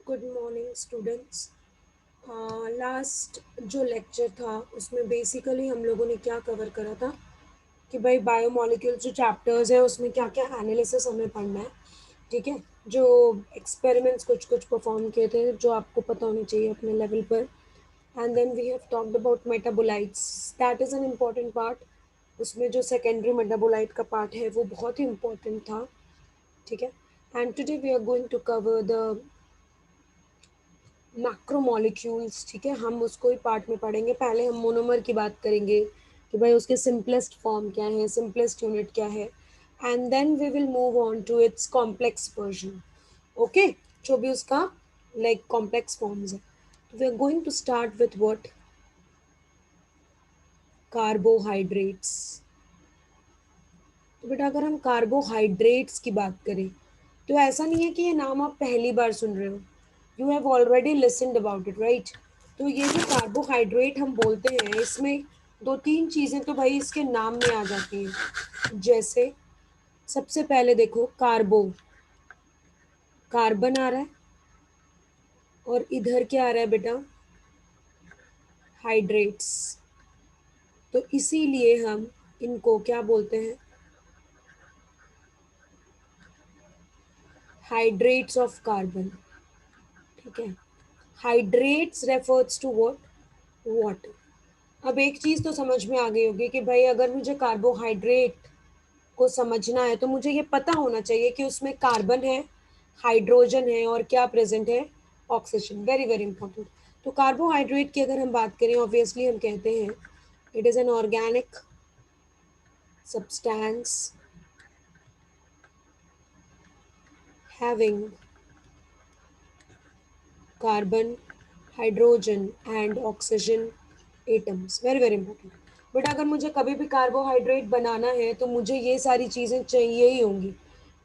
Good morning students. Last जो lecture था उसमें बेसिकली हम लोगों ने क्या कवर करा था कि भाई बायोमोलिक्यूल्स जो चैप्टर्स है उसमें क्या क्या एनालिसिस हमें पढ़ना है। ठीक है, जो एक्सपेरिमेंट्स कुछ कुछ परफॉर्म किए थे जो आपको पता होने चाहिए अपने लेवल पर। And then we have talked about metabolites, that is an important part. उसमें जो सेकेंडरी मेटाबोलाइट का पार्ट है वो बहुत ही इम्पोर्टेंट था। ठीक है, and today we are going to cover the macromolecules. ठीक है, हम उसको ही पार्ट में पढ़ेंगे। पहले हम मोनोमर की बात करेंगे कि भाई उसके सिंपलेस्ट फॉर्म क्या है, सिंपलेस्ट यूनिट क्या है, and then we will move on to its complex version. Okay, जो भी उसका लाइक कॉम्प्लेक्स फॉर्म्स है। तो we are going to start with what, carbohydrates. तो बेटा अगर हम कार्बोहाइड्रेट्स की बात करें तो ऐसा नहीं है कि ये नाम आप पहली बार सुन रहे हो। You have already listened about it, right. तो ये जो कार्बोहाइड्रेट हम बोलते हैं इसमें दो तीन चीज़ें तो भाई इसके नाम में आ जाती हैं। जैसे सबसे पहले देखो, कार्बो, कार्बन आ रहा है, और इधर क्या आ रहा है बेटा, हाइड्रेट्स। तो इसीलिए हम इनको क्या बोलते हैं, हाइड्रेट्स ऑफ कार्बन। ठीक है, hydrates refers to what, water. अब एक चीज़ तो समझ में आ गई होगी कि भाई अगर मुझे कार्बोहाइड्रेट को समझना है तो मुझे ये पता होना चाहिए कि उसमें कार्बन है, हाइड्रोजन है, और क्या प्रेजेंट है, ऑक्सीजन। Very very important. तो कार्बोहाइड्रेट की अगर हम बात करें, ऑब्वियसली हम कहते हैं it is an organic substance having carbon, hydrogen and oxygen atoms. Very very important. But अगर मुझे कभी भी कार्बोहाइड्रेट बनाना है तो मुझे ये सारी चीज़ें चाहिए ही होंगी।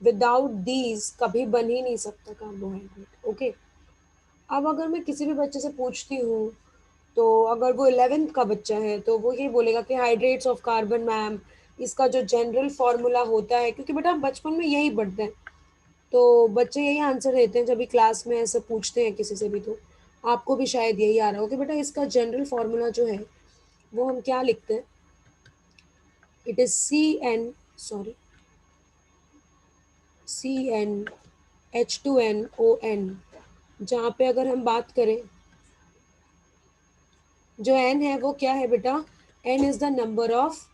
विदाउट दीज कभी बन ही नहीं सकता कार्बोहाइड्रेट। ओके, अब अगर मैं किसी भी बच्चे से पूछती हूँ तो अगर वो 11th का बच्चा है तो वो ये बोलेगा कि हाइड्रेट्स ऑफ कार्बन मैम, इसका जो जनरल फार्मूला होता है, क्योंकि बेटा हम बचपन में यही पढ़ते हैं। तो बच्चे यही आंसर देते हैं जब भी क्लास में ऐसे पूछते हैं किसी से भी। तो आपको भी शायद यही आ रहा हो कि बेटा इसका जनरल फार्मूला जो है वो हम क्या लिखते हैं, इट इज CnH2nOn। जहाँ पे अगर हम बात करें, जो N है वो क्या है बेटा, N is the number of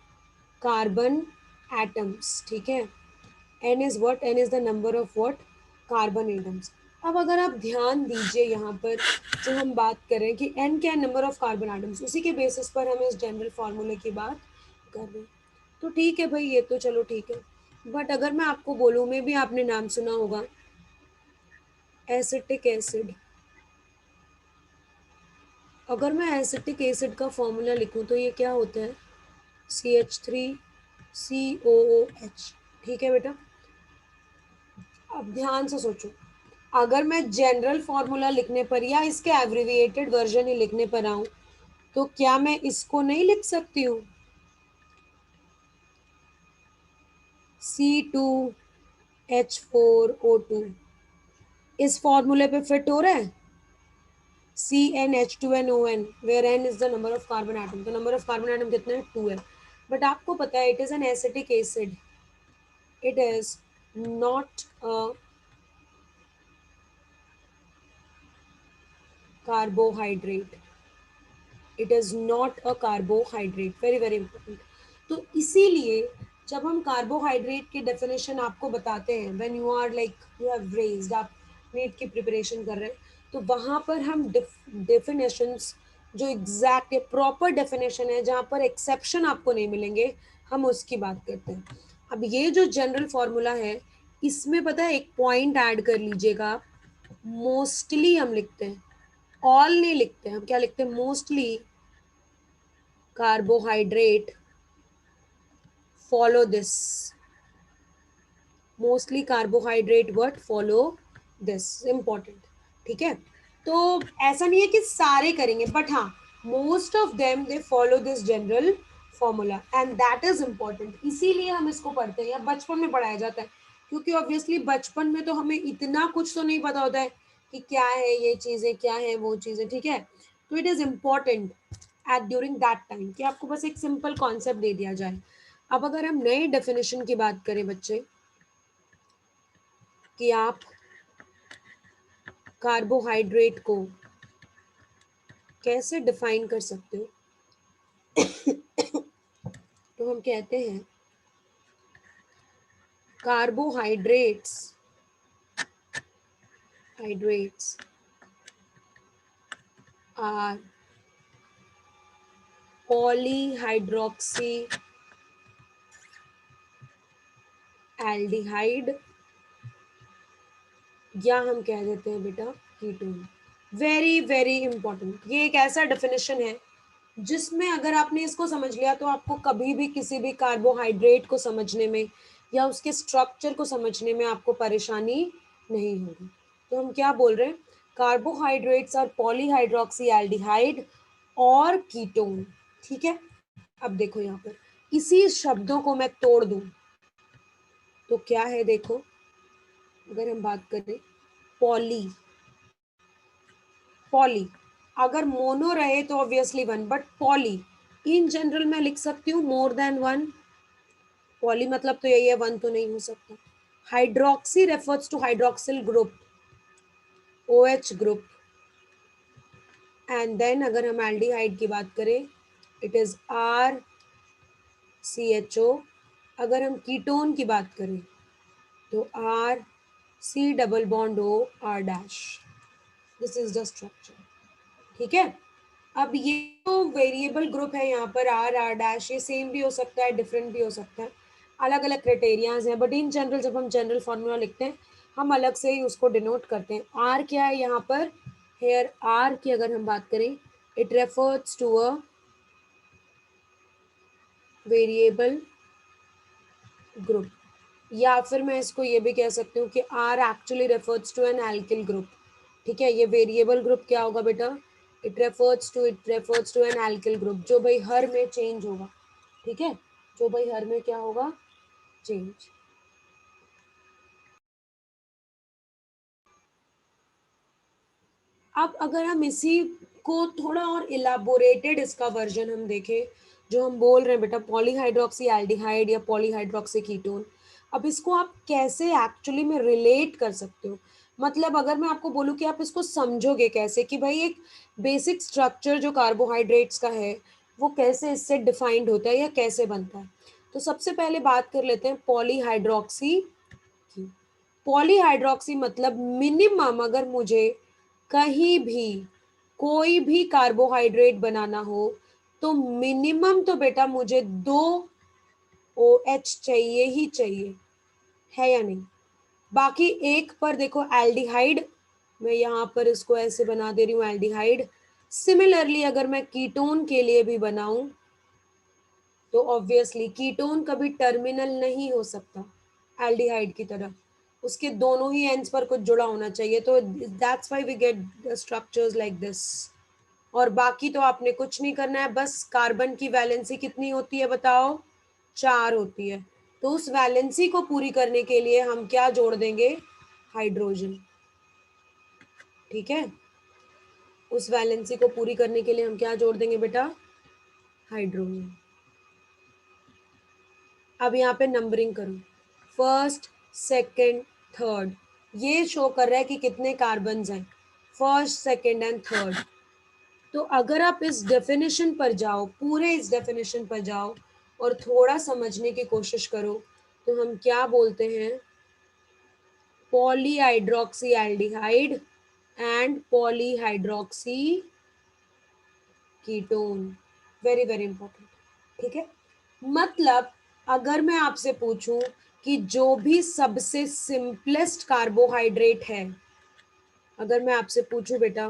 carbon atoms. ठीक है, N is what, N is the number of what, carbon atoms. अब अगर आप ध्यान दीजिए यहाँ पर, जो हम बात करें कि N क्या है, नंबर ऑफ कार्बन एटम्स, उसी के बेसिस पर हम इस जनरल फार्मूले की बात कर रहे हैं। तो ठीक है भाई, ये तो चलो ठीक है। बट अगर मैं आपको बोलूँ, में भी आपने नाम सुना होगा एसिटिक एसिड। अगर मैं एसिटिक एसिड का फॉर्मूला लिखूँ तो ये क्या होता है, CH3COOH। ठीक है बेटा, अब ध्यान से सोचो, अगर मैं जनरल फॉर्मूला लिखने पर या इसके एब्रिविएटेड वर्जन ही लिखने पर आऊँ तो क्या मैं इसको नहीं लिख सकती हूँ, C2H4O2? इस फॉर्मूले पे फिट हो रहा है, CnH2nOn, where N is the number of carbon atom. तो नंबर ऑफ कार्बन एटम कितने हैं, 2 है। बट आपको पता है it is an acetic acid, it is not a carbohydrate, it is not a carbohydrate. Very very important. तो इसीलिए जब हम कार्बोहाइड्रेट की डेफिनेशन आपको बताते हैं, when you are like you have raised, आप नीट की प्रिपरेशन कर रहे हैं, तो वहाँ पर हम डेफिनेशंस, जो एग्जैक्ट प्रॉपर डेफिनेशन है जहाँ पर एक्सेप्शन आपको नहीं मिलेंगे, हम उसकी बात करते हैं। अब ये जो जनरल फॉर्मूला है, इसमें पता है एक पॉइंट ऐड कर लीजिएगा आप, मोस्टली हम लिखते हैं, ऑल नहीं लिखते हैं, हम क्या लिखते हैं, mostly carbohydrate follow this, mostly carbohydrate what follow this, important। ठीक है, तो ऐसा नहीं है कि सारे करेंगे, बट हाँ, most of them they follow this general formula and that is important. इसीलिए हम इसको पढ़ते हैं या बचपन में पढ़ाया जाता है, क्योंकि ऑब्वियसली बचपन में तो हमें इतना कुछ तो नहीं पता होता है कि क्या है ये चीजें, क्या है वो चीजें, ठीक है। तो it is important at during that time कि आपको बस एक सिंपल कॉन्सेप्ट दे दिया जाए। अब अगर हम नए डेफिनेशन की बात करें बच्चे, कि आप कार्बोहाइड्रेट को कैसे डिफाइन कर सकते हो, तो हम कहते हैं carbohydrates hydrates are polyhydroxy aldehyde, या हम कह देते हैं बेटा कीटोन। वेरी वेरी इंपॉर्टेंट, ये एक ऐसा डेफिनेशन है जिसमें अगर आपने इसको समझ लिया तो आपको कभी भी किसी भी कार्बोहाइड्रेट को समझने में या उसके स्ट्रक्चर को समझने में आपको परेशानी नहीं होगी। तो हम क्या बोल रहे हैं, कार्बोहाइड्रेट्स और पॉलीहाइड्रोक्सी एल्डिहाइड और कीटोन, ठीक है। अब देखो यहाँ पर इसी शब्दों को मैं तोड़ दूं तो क्या है, देखो अगर हम बात करें पॉली, पॉली अगर मोनो रहे तो obviously one, but poly in general मैं लिख सकती हूँ मोर देन वन। पॉली मतलब तो यही है, वन तो नहीं हो सकता। Hydroxy refers to hydroxyl group, OH group. And then अगर हम एल्डिहाइड की बात करें, इट इज RCHO। अगर हम कीटोन की बात करें तो RC double bond O R dash. This is the structure, ठीक है। अब ये तो वेरिएबल ग्रुप है यहाँ पर R डैश, ये सेम भी हो सकता है, डिफरेंट भी हो सकता है, अलग अलग क्राइटेरियाज हैं, बट इन जनरल जब हम जनरल फार्मूला लिखते हैं हम अलग से ही उसको डिनोट करते हैं। R क्या है यहाँ पर, हेयर R की अगर हम बात करें, it refers to a variable group, या फिर मैं इसको ये भी कह सकती हूँ कि R actually refers to an alkyl group, ठीक है। ये वेरिएबल ग्रुप क्या होगा बेटा, it refers to an alkyl group, जो भाई हर में चेंज होगा, ठीक है, जो भाई हर में क्या होगा, चेंज। अब अगर हम इसी को थोड़ा और इलाबोरेटेड इसका वर्जन हम देखें, जो हम बोल रहे हैं बेटा पॉलीहाइड्रोक्सी एल्डिहाइड या पॉलीहाइड्रोक्सी कीटोन, अब इसको आप कैसे एक्चुअली में रिलेट कर सकते हो। मतलब अगर मैं आपको बोलूँ कि आप इसको समझोगे कैसे, कि भाई एक बेसिक स्ट्रक्चर जो कार्बोहाइड्रेट्स का है वो कैसे इससे डिफाइंड होता है या कैसे बनता है। तो सबसे पहले बात कर लेते हैं पॉलीहाइड्रोक्सी की। पॉलीहाइड्रोक्सी मतलब मिनिमम अगर मुझे कहीं भी कोई भी कार्बोहाइड्रेट बनाना हो तो मिनिमम तो बेटा मुझे 2 OH चाहिए ही चाहिए, है या नहीं। बाकी एक पर देखो एल्डिहाइड, मैं यहाँ पर इसको ऐसे बना दे रही हूँ एल्डिहाइड। सिमिलरली अगर मैं कीटोन के लिए भी बनाऊं तो ऑब्वियसली कीटोन कभी टर्मिनल नहीं हो सकता एल्डिहाइड की तरह, उसके दोनों ही एंड्स पर कुछ जुड़ा होना चाहिए, तो that's why we get structures like this. और बाकी तो आपने कुछ नहीं करना है, बस कार्बन की वैलेंसी कितनी होती है बताओ, 4 होती है। तो उस वैलेंसी को पूरी करने के लिए हम क्या जोड़ देंगे, हाइड्रोजन, ठीक है। उस वैलेंसी को पूरी करने के लिए हम क्या जोड़ देंगे बेटा, हाइड्रोजन। अब यहाँ पे नंबरिंग करो, फर्स्ट सेकंड थर्ड, ये शो कर रहा है कि कितने कार्बन हैं, फर्स्ट सेकंड एंड थर्ड। तो अगर आप इस डेफिनेशन पर जाओ, पूरे इस डेफिनेशन पर जाओ और थोड़ा समझने की कोशिश करो, तो हम क्या बोलते हैं, polyhydroxy aldehyde and polyhydroxy ketone. Very very important, ठीक है। मतलब अगर मैं आपसे पूछूं कि जो भी सबसे सिंपलेस्ट कार्बोहाइड्रेट है, अगर मैं आपसे पूछूं बेटा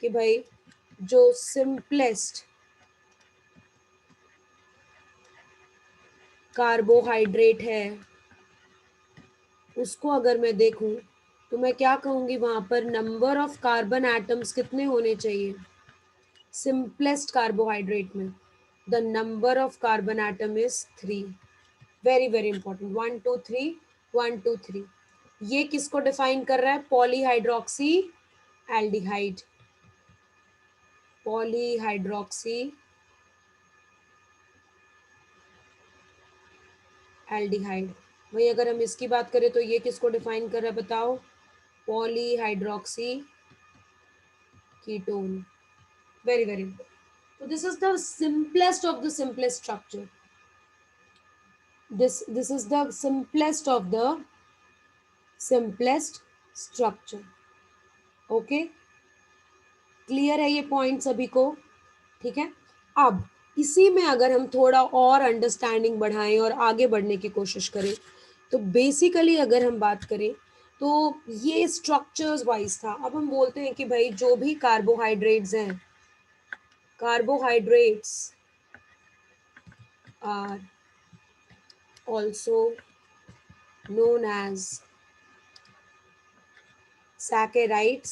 कि भाई जो सिंपलेस्ट कार्बोहाइड्रेट है उसको अगर मैं देखूं तो मैं क्या कहूंगी, वहां पर नंबर ऑफ कार्बन एटम्स कितने होने चाहिए सिंपलेस्ट कार्बोहाइड्रेट में, the number of carbon atom is 3। Very very important, 1 2 3 1 2 3। ये किसको डिफाइन कर रहा है, पॉलीहाइड्रोक्सी एल्डिहाइड, पॉलीहाइड्रोक्सी एल्डिहाइड। वही अगर हम इसकी बात करें तो ये किसको डिफाइन कर रहा है बताओ? Polyhydroxy ketone. Very very important. तो this is the simplest of the simplest structure. This is the simplest of the simplest structure. Okay, clear है ये पॉइंट सभी को? ठीक है। अब इसी में अगर हम थोड़ा और अंडरस्टैंडिंग बढ़ाएं और आगे बढ़ने की कोशिश करें तो बेसिकली अगर हम बात करें तो ये स्ट्रक्चर्स वाइज था। अब हम बोलते हैं कि भाई जो भी कार्बोहाइड्रेट्स हैं, carbohydrates are also known as saccharides.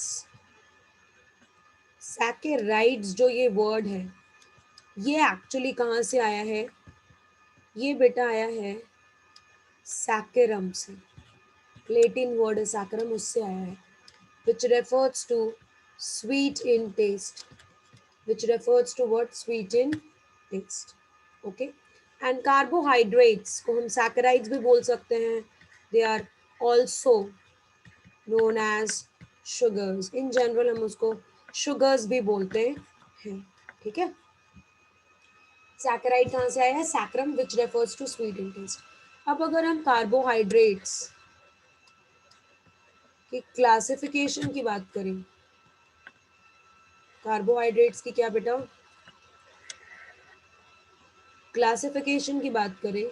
Saccharides जो ये वर्ड है ये एक्चुअली कहाँ से आया है? ये बेटा आया है सैकेरम से। लेटिन वर्ड है सैकरम, उससे आया है। Which refers to sweet in taste, which refers to what? Sweet in taste. Okay, and carbohydrates को हम सैकेराइड्स भी बोल सकते हैं। They are also known as sugars. In general हम उसको शुगर्स भी बोलते हैं। ठीक है। सैकेराइड कहाँ से आया है? Saccharum, which refers to sweet in taste. अब अगर हम कार्बोहाइड्रेट्स की क्लासिफिकेशन की बात करें, कार्बोहाइड्रेट्स की क्या बेटा क्लासिफिकेशन की बात करें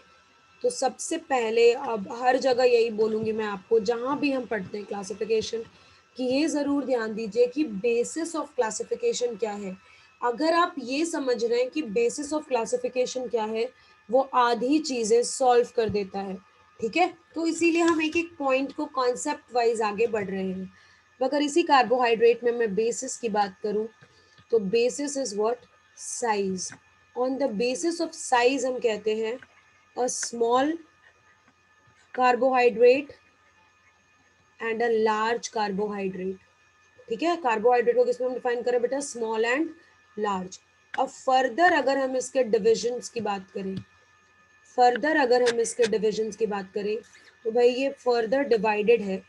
तो सबसे पहले, अब हर जगह यही बोलूँगी मैं आपको जहाँ भी हम पढ़ते हैं क्लासिफिकेशन, कि ये ज़रूर ध्यान दीजिए कि बेसिस ऑफ क्लासिफिकेशन क्या है। अगर आप ये समझ रहे हैं कि बेसिस ऑफ क्लासिफिकेशन क्या है, वो आधी चीज़ें सॉल्व कर देता है। ठीक है, तो इसीलिए हम एक एक पॉइंट को कॉन्सेप्ट वाइज आगे बढ़ रहे हैं। अगर इसी कार्बोहाइड्रेट में मैं बेसिस की बात करूँ तो basis is what? Size. On the basis of size हम कहते हैं a small carbohydrate and a large carbohydrate. ठीक है, कार्बोहाइड्रेट को किसमें हम डिफाइन करें बेटा? Small and large. अब फर्दर अगर हम इसके डिविजन्स की बात करें, फर्दर अगर हम इसके डिविजन्स की बात करें तो भाई ये फर्दर डिवाइडेड है।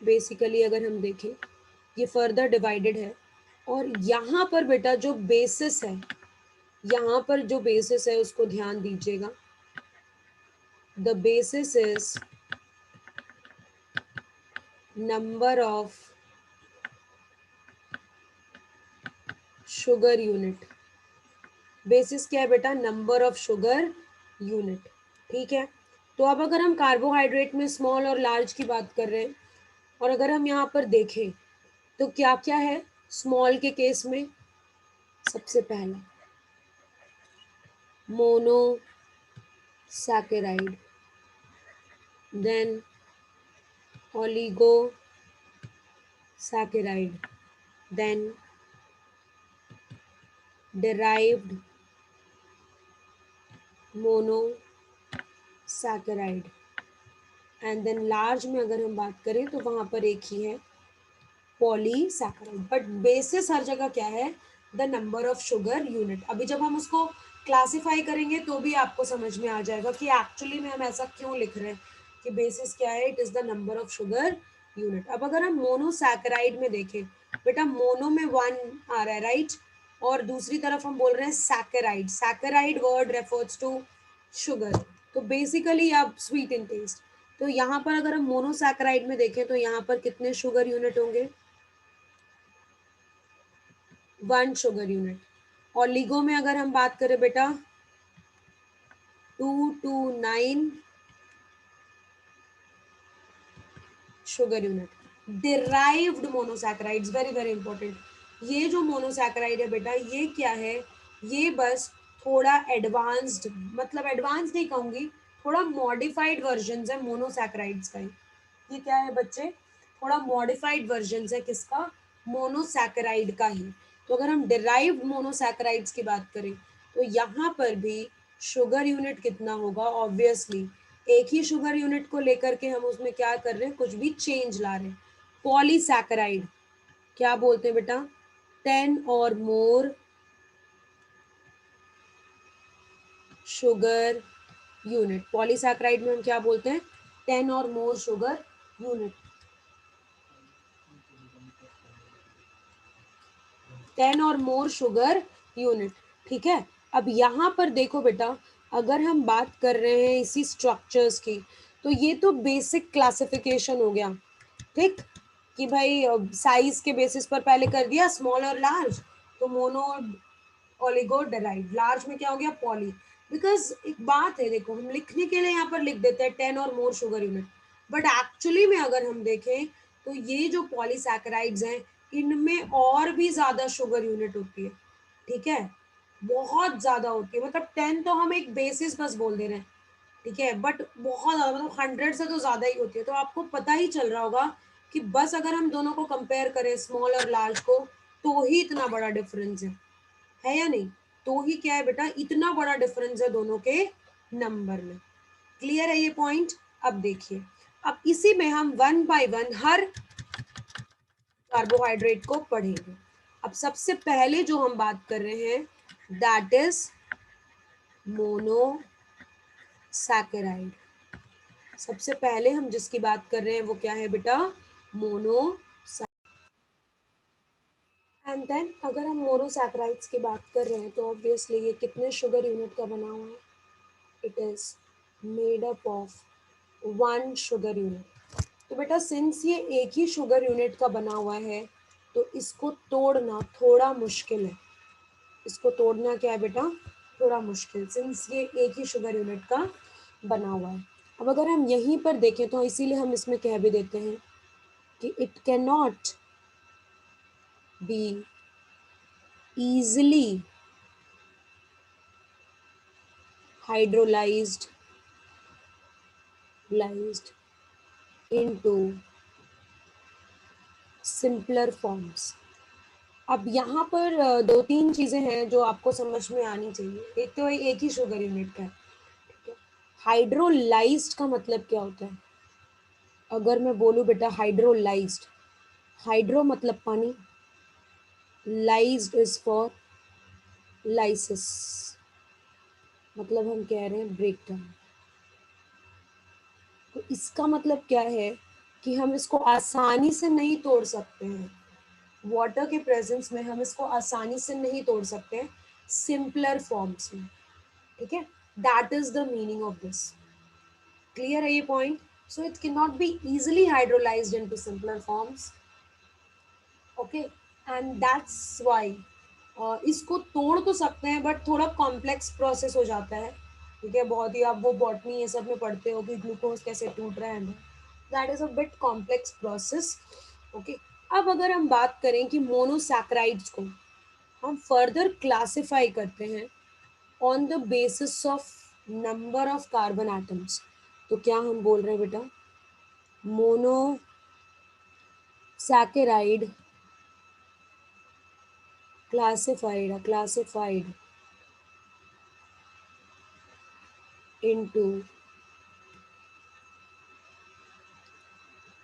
बेसिकली अगर हम देखें ये फर्दर डिवाइडेड है, और यहाँ पर बेटा जो बेसिस है, यहाँ पर जो बेसिस है उसको ध्यान दीजिएगा। The basis is number of sugar unit. Basis क्या है बेटा? Number of sugar unit. ठीक है, तो अब अगर हम कार्बोहाइड्रेट में स्मॉल और लार्ज की बात कर रहे हैं, और अगर हम यहाँ पर देखें तो क्या क्या है स्मॉल के केस में? सबसे पहला monosaccharide, then oligosaccharide, then derived monosaccharide, and then large में अगर हम बात करें तो वहां पर एक ही है पॉलीसैकेराइड। बट बेसिस हर जगह क्या है? The number of sugar unit. अभी जब हम उसको क्लासिफाई करेंगे तो भी आपको समझ में आ जाएगा कि एक्चुअली में हम ऐसा क्यों लिख रहे हैं कि बेसिस क्या है? It is the number of sugar unit. अब अगर हम मोनोसैकेराइड में देखें बेटा, मोनो में वन आ रहा है, राइट? और दूसरी तरफ हम बोल रहे हैं saccharide. Saccharide word refers to sugar, तो बेसिकली आप स्वीट इन टेस्ट। तो यहाँ पर अगर हम मोनोसैकेराइड में देखें तो यहाँ पर कितने शुगर यूनिट होंगे? 1 शुगर यूनिट। और लिगो में अगर हम बात करें बेटा 229 sugar unit. Derived monosaccharides, very very important. ये जो मोनोसैकेराइड है बेटा ये क्या है? ये बस थोड़ा एडवांस्ड, मतलब एडवांस नहीं कहूंगी, थोड़ा मॉडिफाइड वर्जन है मोनोसैकेराइड्स का ही। ये क्या है बच्चे? थोड़ा मॉडिफाइड वर्जन है किसका? मोनोसैकेराइड का ही। तो अगर हम डिराइव्ड मोनोसैकेराइड्स की बात करें तो यहाँ पर भी शुगर यूनिट कितना होगा? ऑब्वियसली एक ही शुगर यूनिट को लेकर के हम उसमें क्या कर रहे हैं? कुछ भी चेंज ला रहे हैं। पॉलीसैकेराइड क्या बोलते हैं बेटा? 10 और मोर शुगर यूनिट। पॉलीसैकेराइड में हम क्या बोलते हैं? 10 और मोर शुगर यूनिट। 10 और मोर शुगर यूनिट। ठीक है, अब यहाँ पर देखो बेटा, अगर हम बात कर रहे हैं इसी स्ट्रक्चर्स की, तो ये तो बेसिक क्लासिफिकेशन हो गया। ठीक, कि भाई साइज के बेसिस पर पहले कर दिया स्मॉल और लार्ज, तो मोनो ओलिगोडेराइड। लार्ज में क्या हो गया? पॉली। बिकॉज एक बात है, देखो हम लिखने के लिए यहाँ पर लिख देते हैं 10 और मोर शुगर यूनिट, बट एक्चुअली में अगर हम देखें तो ये जो पॉलीसैकेराइड्स हैं, इनमें और भी ज्यादा शुगर यूनिट होती है। ठीक है, बहुत ज्यादा होती है। मतलब 10 तो हम एक बेसिस बस बोल दे रहे हैं, ठीक है, बट बहुत ज्यादा, मतलब 100 से तो ज्यादा ही होती है। तो आपको पता ही चल रहा होगा कि बस अगर हम दोनों को कंपेयर करें, स्मॉल और लार्ज को, तो ही इतना बड़ा डिफरेंस है या नहीं? तो ही क्या है बेटा, इतना बड़ा डिफरेंस है दोनों के नंबर में। क्लियर है ये पॉइंट? अब देखिए, अब इसी में हम one by one her carbohydrate को पढ़ेंगे। अब सबसे पहले जो हम बात कर रहे हैं, दैट इज मोनोसैकेराइड। सबसे पहले हम जिसकी बात कर रहे हैं वो क्या है बेटा? मोनो। एंड देन अगर हम मोनोसैकेराइड्स की बात कर रहे हैं, तो ऑब्वियसली ये कितने शुगर यूनिट का बना हुआ है? It is made up of 1 sugar unit. तो बेटा सिंस ये एक ही शुगर यूनिट का बना हुआ है, तो इसको तोड़ना थोड़ा मुश्किल है। इसको तोड़ना क्या है बेटा? थोड़ा मुश्किल, सिंस ये एक ही शुगर यूनिट का बना हुआ है। अब अगर हम यहीं पर देखें, तो इसीलिए हम इसमें कह भी देते हैं कि it can not be easily hydrolyzed lyzed into simpler forms। अब यहाँ पर दो तीन चीजें हैं जो आपको समझ में आनी चाहिए। एक तो एक ही शुगर यूनिट का है, ठीक है। हाइड्रोलाइज्ड का मतलब क्या होता है? अगर मैं बोलूँ बेटा हाइड्रोलाइज्ड, हाइड्रो मतलब पानी, लाइज्ड इज फॉर लाइसिस, मतलब हम कह रहे हैं ब्रेक डाउन। तो इसका मतलब क्या है कि हम इसको आसानी से नहीं तोड़ सकते हैं। वाटर के प्रेजेंस में हम इसको आसानी से नहीं तोड़ सकते, सिंपलर फॉर्म्स में। ठीक है, that is the meaning of this. Clear है ये point? So it can not be easily hydrolysed into simpler forms. Okay, and that's why इसको तोड़ तो सकते हैं, बट थोड़ा कॉम्प्लेक्स प्रोसेस हो जाता है। ठीक है, बहुत ही आप वो बॉटनी ये सब में पढ़ते हो कि ग्लूकोज कैसे टूट रहा है, that is a bit complex process. Okay, अब अगर हम बात करें कि मोनोसैकेराइड्स को हम फर्दर क्लासिफाई करते हैं on the basis of number of carbon atoms, तो क्या हम बोल रहे हैं बेटा? Monosaccharide classified into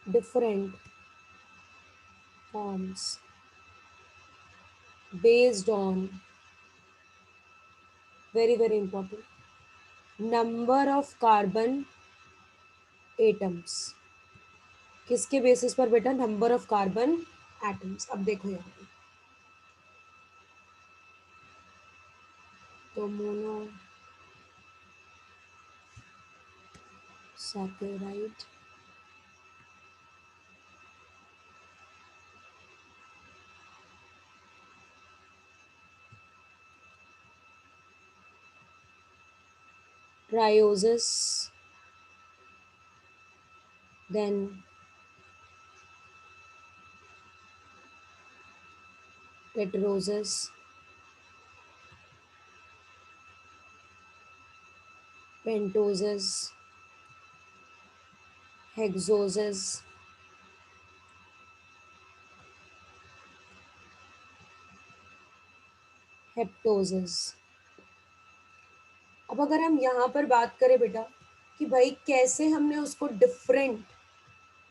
different forms based on, very very important, number of carbon atoms। किसके बेसिस पर बेटा? Number of carbon atoms. अब देखो यहाँ पे, तो monosaccharide trioses, then tetrosis, pentosis, hexosis, heptoses. अब अगर हम यहाँ पर बात करें बेटा कि भाई कैसे हमने उसको डिफरेंट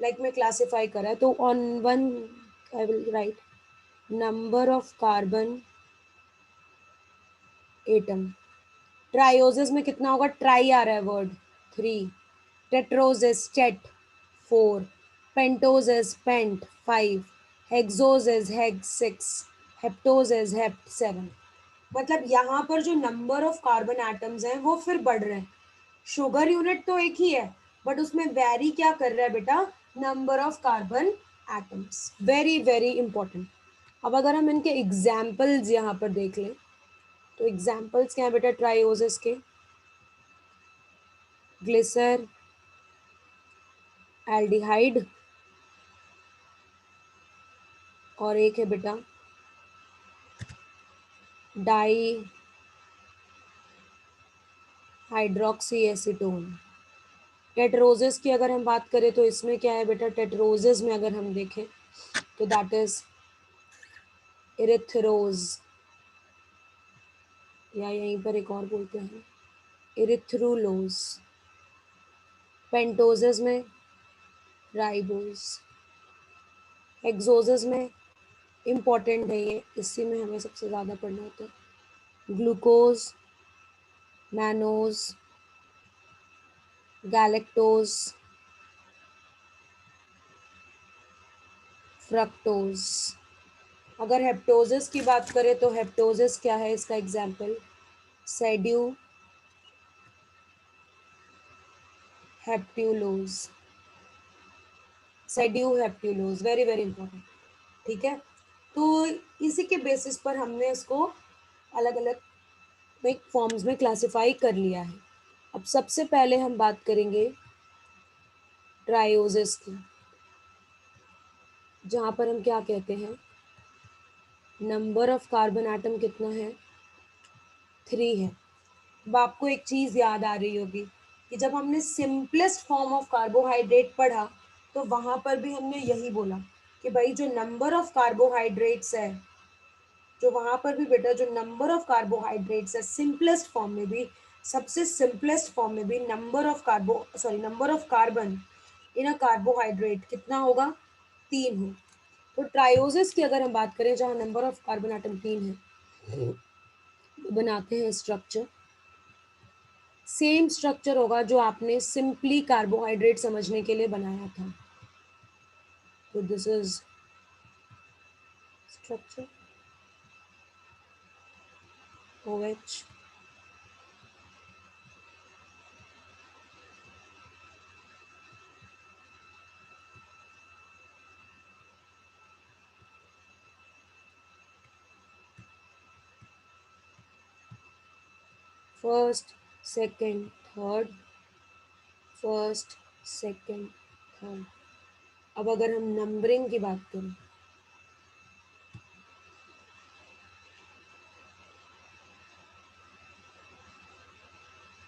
लाइक मैं क्लासिफाई करा है, तो on one I will write number of carbon atom. Trioses में कितना होगा, ट्राई आ रहा है word, 3। Tetroses tet, 4। Pentoses pent, 5। Hexoses hex, 6। Heptoses hept, 7। मतलब यहाँ पर जो नंबर ऑफ कार्बन एटम्स हैं वो फिर बढ़ रहे हैं। शुगर यूनिट तो एक ही है, बट उसमें वेरी क्या कर रहा है बेटा, number of carbon atoms. Very very important. अब अगर हम इनके एग्जाम्पल्स यहाँ पर देख लें, तो एग्जाम्पल्स क्या है बेटा ट्रायोसिस के, ग्लिसर, एल्डिहाइड, और एक है बेटा डाई हाइड्रोक्सी एसीटोन। टेट्रोसिस की अगर हम बात करें तो इसमें क्या है बेटा, टेट्रोसिस में अगर हम देखें तो दैट इज इरिथ्रोज, या यहीं पर एक और बोलते हैं इरिथ्रुलोज। पेंटोसिस में राइबोज। हेक्सोसिस में इम्पॉर्टेंट है ये, इसी में हमें सबसे ज़्यादा पढ़ना होता है, ग्लूकोज, मैनोज, गैलेक्टोज, फ्रक्टोज। अगर हेप्टोसिस की बात करें तो हेप्टोसिस क्या है, इसका example sedoheptulose. Sedoheptulose very very important. ठीक है, तो इसी के बेसिस पर हमने इसको अलग अलग में फॉर्म्स में क्लासिफाई कर लिया है। अब सबसे पहले हम बात करेंगे ट्रायोसिस की, जहाँ पर हम क्या कहते हैं, नंबर ऑफ कार्बन एटम कितना है, 3 है। अब आपको एक चीज़ याद आ रही होगी कि जब हमने सिंपलेस्ट फॉर्म ऑफ कार्बोहाइड्रेट पढ़ा तो वहाँ पर भी हमने यही बोला कि भाई जो नंबर ऑफ कार्बोहाइड्रेट्स है, जो वहाँ पर भी बेटा जो नंबर ऑफ कार्बोहाइड्रेट्स है सिंपलेस्ट फॉर्म में भी, सबसे सिंपलेस्ट फॉर्म में भी number of carbon in a carbohydrate कितना होगा, 3 हो। तो ट्रायोसिस की अगर हम बात करें जहाँ नंबर ऑफ कार्बन आइटम 3 है, तो बनाते हैं स्ट्रक्चर, सेम स्ट्रक्चर होगा जो आपने सिंपली कार्बोहाइड्रेट समझने के लिए बनाया था। तो this is structure OH, first second third, first second third. अब अगर हम नंबरिंग की बात करें,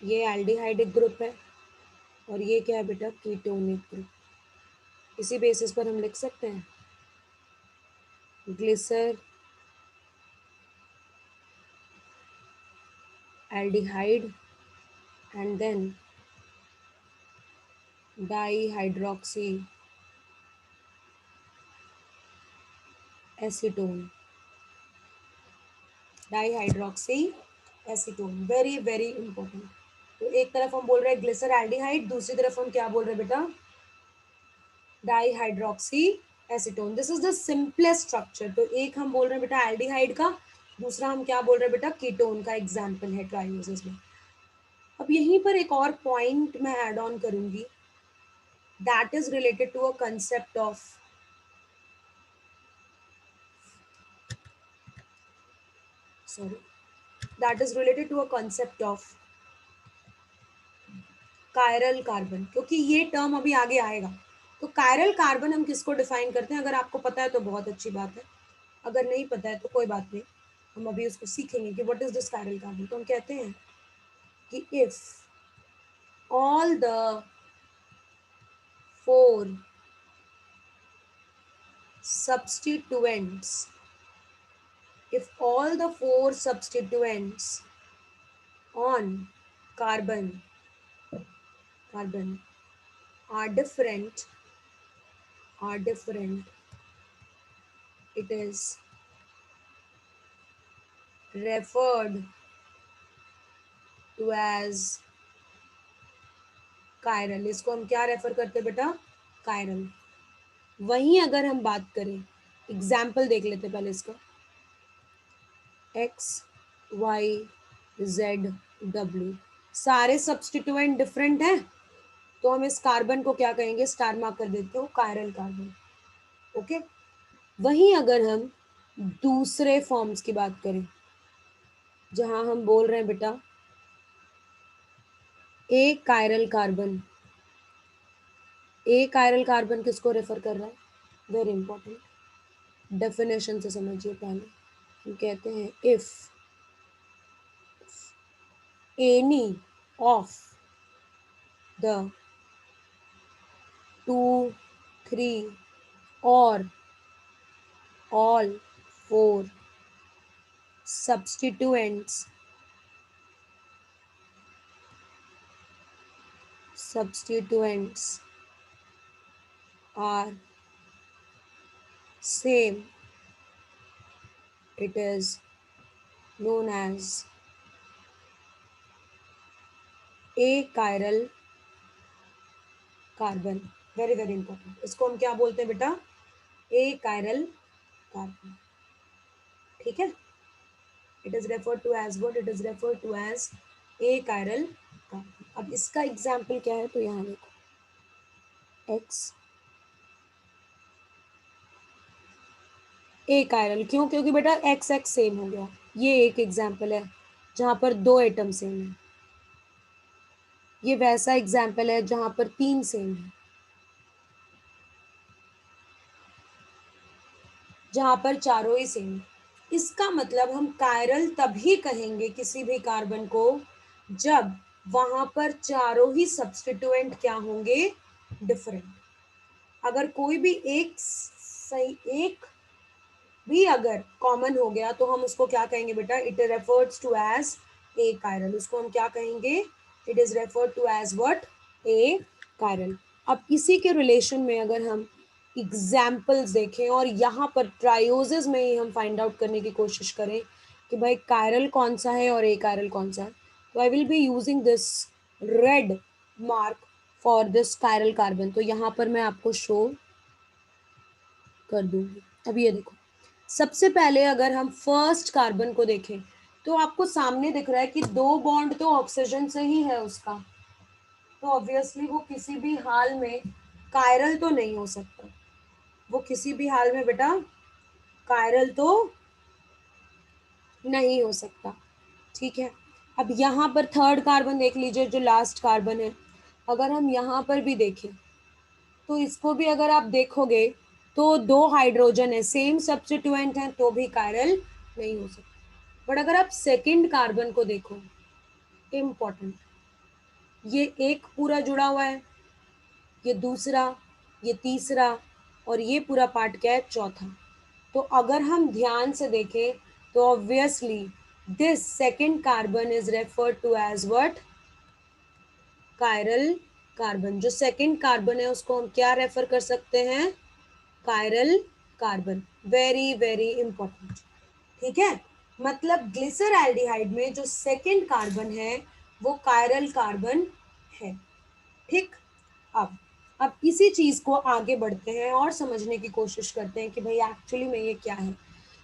ये एल्डिहाइडिक ग्रुप है और ये क्या है बेटा, कीटोनिक ग्रुप। इसी बेसिस पर हम लिख सकते हैं glyceraldehyde and then dihydroxy acetone. Dihydroxy acetone very very important. तो एक तरफ हम बोल रहे हैं ग्लिसर एल्डिहाइड, दूसरी तरफ हम क्या बोल रहे हैं बेटा, dihydroxy acetone. This is the simplest structure. तो एक हम बोल रहे हैं बेटा एल्डिहाइड का, दूसरा हम क्या बोल रहे हैं बेटा, कीटोन का एग्जाम्पल है ट्रायोसिस में। अब यहीं पर एक और पॉइंट मैं ऐड ऑन करूंगी, that is related to a concept of, sorry, that is related to a concept of chiral carbon, क्योंकि ये टर्म अभी आगे आएगा। तो कायरल कार्बन हम किसको डिफाइन करते हैं, अगर आपको पता है तो बहुत अच्छी बात है, अगर नहीं पता है तो कोई बात नहीं, हम अभी उसको सीखेंगे कि what is this chiral carbon. तो हम कहते हैं कि if all the four substituents, if all the four substituents on carbon are different, are different, it is referred to as chiral. इसको हम क्या रेफर करते हैं बेटा? कायरल. वहीं अगर हम बात करें, एग्जाम्पल देख लेते पहले इसका. एक्स, वाई, जेड, डब्ल्यू, सारे सब्सटीट्यूएंट डिफरेंट हैं, तो हम इस कार्बन को क्या कहेंगे? स्टार मार्क कर देते हो, कायरल कार्बन. ओके. वहीं अगर हम दूसरे फॉर्म्स की बात करें, जहां हम बोल रहे हैं बेटा ए कायरल कार्बन. ए कायरल कार्बन किसको रेफर कर रहा है? वेरी इंपॉर्टेंट, डेफिनेशन से समझिए पहले. हम कहते हैं if any of the 2, 3 or all 4 substituents are same, it is known as achiral carbon. Very very important. इसको हम क्या बोलते हैं बेटा? achiral carbon. ठीक है. It is referred to as what? It is referred to as achiral carbon. अब इसका एग्जाम्पल क्या है? तो यहाँ देखो, एक्स achiral. क्यों? क्योंकि बेटा एक्स एक्स सेम हो गया. ये एक एग्जाम्पल है जहां पर 2 एटम सेम है. ये वैसा एग्जाम्पल है जहां पर 3 सेम है, जहां पर चारों ही सेम है. इसका मतलब हम कायरल तभी कहेंगे किसी भी कार्बन को जब वहां पर चारों ही सब्स्टिट्यूएंट क्या होंगे? डिफरेंट. अगर कोई भी एक सही, एक भी अगर कॉमन हो गया तो हम उसको क्या कहेंगे बेटा? It refers to as achiral. उसको हम क्या कहेंगे? It is referred to as what? Achiral. अब इसी के रिलेशन में अगर हम एग्जाम्पल्स देखें और यहाँ पर ट्रायोसिस में ही हम फाइंड आउट करने की कोशिश करें कि भाई कायरल कौन सा है और ए कायरल कौन सा है, तो I will be using this red mark for this chiral carbon. तो यहाँ पर मैं आपको शो कर दूंगी. अब ये देखो, सबसे पहले अगर हम फर्स्ट कार्बन को देखें तो आपको सामने दिख रहा है कि 2 बॉन्ड तो ऑक्सीजन से ही है उसका, तो ऑब्वियसली वो किसी भी हाल में कायरल तो नहीं हो सकता. वो किसी भी हाल में बेटा कायरल तो नहीं हो सकता. ठीक है. अब यहाँ पर थर्ड कार्बन देख लीजिए, जो लास्ट कार्बन है. अगर हम यहाँ पर भी देखें तो इसको भी अगर आप देखोगे तो 2 हाइड्रोजन है, सेम सब्स्टिट्यूएंट है, तो भी कायरल नहीं हो सकता. बट अगर आप सेकंड कार्बन को देखो, इम्पॉर्टेंट, ये एक पूरा जुड़ा हुआ है, ये दूसरा, ये तीसरा, और ये पूरा पार्ट क्या है? चौथा. तो अगर हम ध्यान से देखें तो obviously this second carbon is referred to as what? Chiral carbon. जो सेकंड कार्बन है उसको हम क्या रेफर कर सकते हैं? Chiral carbon. Very very important. ठीक है. मतलब ग्लिसरैल्डिहाइड में जो सेकंड कार्बन है वो कायरल कार्बन है. ठीक. अब इसी चीज को आगे बढ़ते हैं और समझने की कोशिश करते हैं कि भाई एक्चुअली में ये क्या है.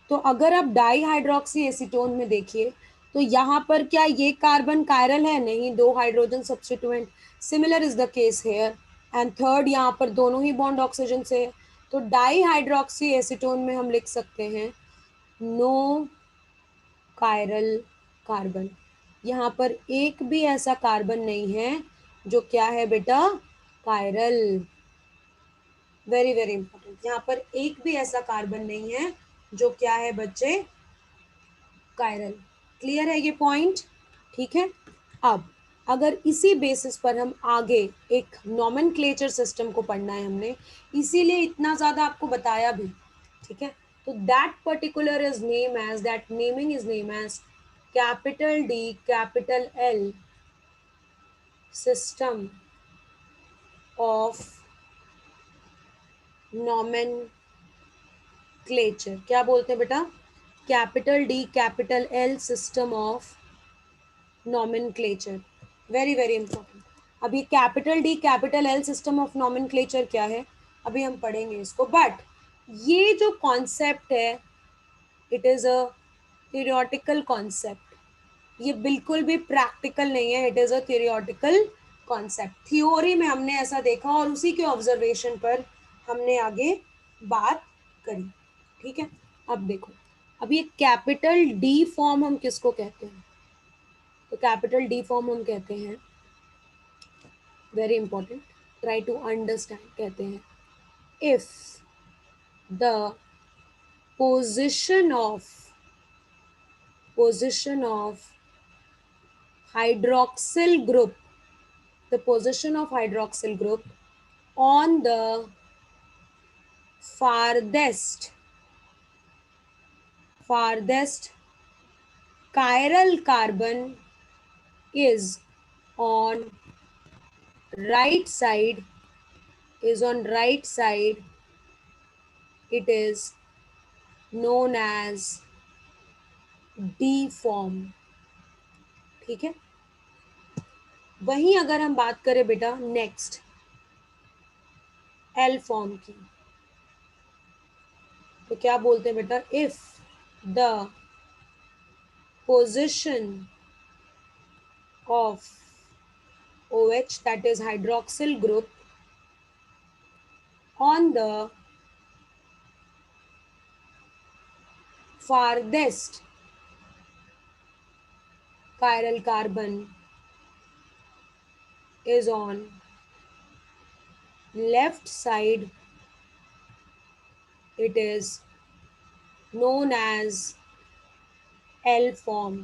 तो अगर आप डाई हाइड्रोक्सी एसीटोन में देखिए तो यहाँ पर क्या ये कार्बन कायरल है? नहीं, 2 hydrogen substituent. Similar is the case hair. And third, यहाँ पर दोनों ही बॉन्ड ऑक्सीजन से है. तो डाई हाइड्रोक्सी एसीटोन में हम लिख सकते हैं नो कायरल कार्बन. यहाँ पर एक भी ऐसा कार्बन नहीं है जो क्या है बेटा? कायरल. Very very important. यहाँ पर एक भी ऐसा कार्बन नहीं है जो क्या है बच्चे? कायरल. क्लियर है ये पॉइंट? ठीक है. अब अगर इसी बेसिस पर हम आगे एक नॉमेनक्लेचर सिस्टम को पढ़ना है हमने, इसीलिए इतना ज्यादा आपको बताया भी. ठीक है. तो that particular is name as, that naming is name as capital D capital L system of nomenclature, क्या बोलते हैं बेटा? Capital D capital L system of nomenclature, very very important. अब ये capital D capital L system of nomenclature क्या है, अभी हम पढ़ेंगे इसको, बट ये जो कॉन्सेप्ट है, it is a theoretical concept, ये बिल्कुल भी प्रैक्टिकल नहीं है, it is a theoretical concept. Theory में हमने ऐसा देखा और उसी के ऑब्जर्वेशन पर हमने आगे बात करी, ठीक है। अब देखो, अब ये कैपिटल डी फॉर्म हम किसको कहते हैं? तो कैपिटल डी फॉर्म हम कहते हैं, very important, try to understand, कहते हैं if the position of hydroxyl group, the position of hydroxyl group on the farthest chiral carbon is on right side, it is known as D form, ठीक है। वहीं अगर हम बात करें बेटा नेक्स्ट एल फॉर्म की, तो क्या बोलते हैं बेटा? If the position of OH, that is hydroxyl group, on the farthest chiral carbon is on left side, it is known as L form,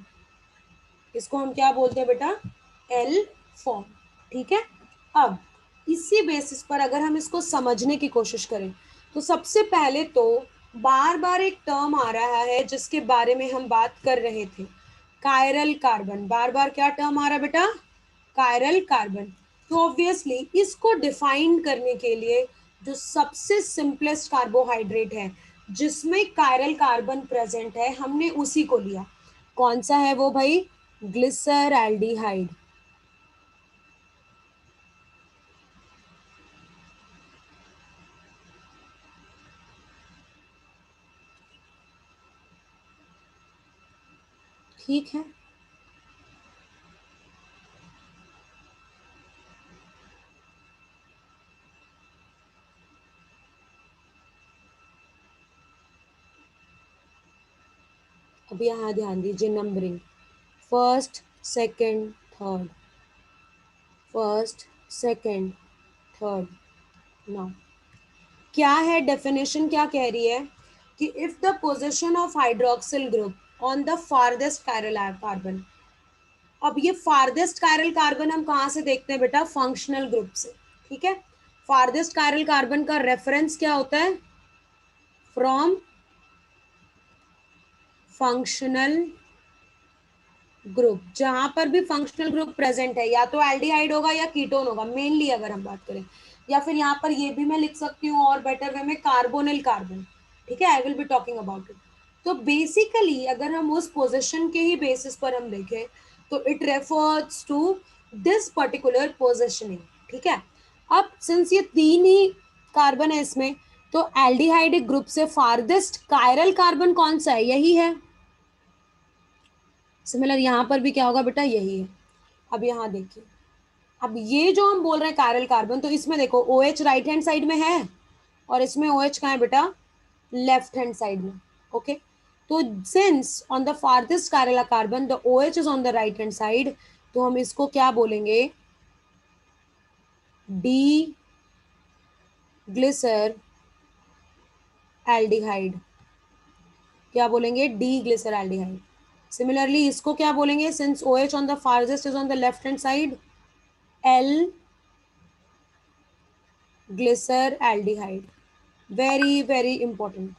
इसको हम क्या बोलते हैं बेटा? L form, ठीक है। अब इसी बेसिस पर अगर हम इसको समझने की कोशिश करें, तो सबसे पहले तो बार बार एक टर्म आ रहा है जिसके बारे में हम बात कर रहे थे, कायरल कार्बन। बार बार क्या टर्म आ रहा है बेटा? Chiral carbon. तो ऑब्वियसली इसको डिफाइन करने के लिए जो सबसे सिंपलेस्ट कार्बोहाइड्रेट है जिसमें कायरल कार्बन प्रेजेंट है, हमने उसी को लिया। कौन सा है वो भाई? ग्लिसरैल्डिहाइड। ठीक है, अब यहाँ ध्यान दीजिए, numbering first second third, first second third. Now क्या है डेफिनेशन, क्या कह रही है कि if the position of hydroxyl group on the farthest chiral carbon. अब ये फारदेस्ट कायरल कार्बन हम कहाँ से देखते हैं बेटा? फंक्शनल ग्रुप से, ठीक है। फारदेस्ट कायरल कार्बन का रेफरेंस क्या होता है? From functional group. जहां पर भी फंक्शनल ग्रुप प्रेजेंट है, या तो एल्डिहाइड होगा या कीटोन होगा, मेनली अगर हम बात करें, या फिर यहाँ पर ये भी मैं लिख सकती हूँ और बेटर वे में कार्बोनिल कार्बन, ठीक है। I will be talking about it. तो बेसिकली अगर हम उस पोजिशन के ही बेसिस पर हम देखें, तो it refers to this particular positioning, ठीक है। अब सिंस ये तीन ही कार्बन है इसमें, तो एल्डिहाइड ग्रुप से फारदेस्ट कायरल कार्बन कौन सा है? यही है। सिमिलर यहाँ पर भी क्या होगा बेटा? यही है। अब यहाँ देखिए, अब ये जो हम बोल रहे हैं कायरल कार्बन, तो इसमें देखो OH राइट हैंड साइड में है और इसमें OH कहाँ है बेटा? लेफ्ट हैंड साइड में, ओके। तो since on the farthest chiral carbon the OH is on the right hand side, तो हम इसको क्या बोलेंगे? D glyceraldehyde. क्या बोलेंगे? D glyceraldehyde. सिमिलरली इसको क्या बोलेंगे? Since OH on the farthest is on the left hand side, L glyceraldehyde. Very very important,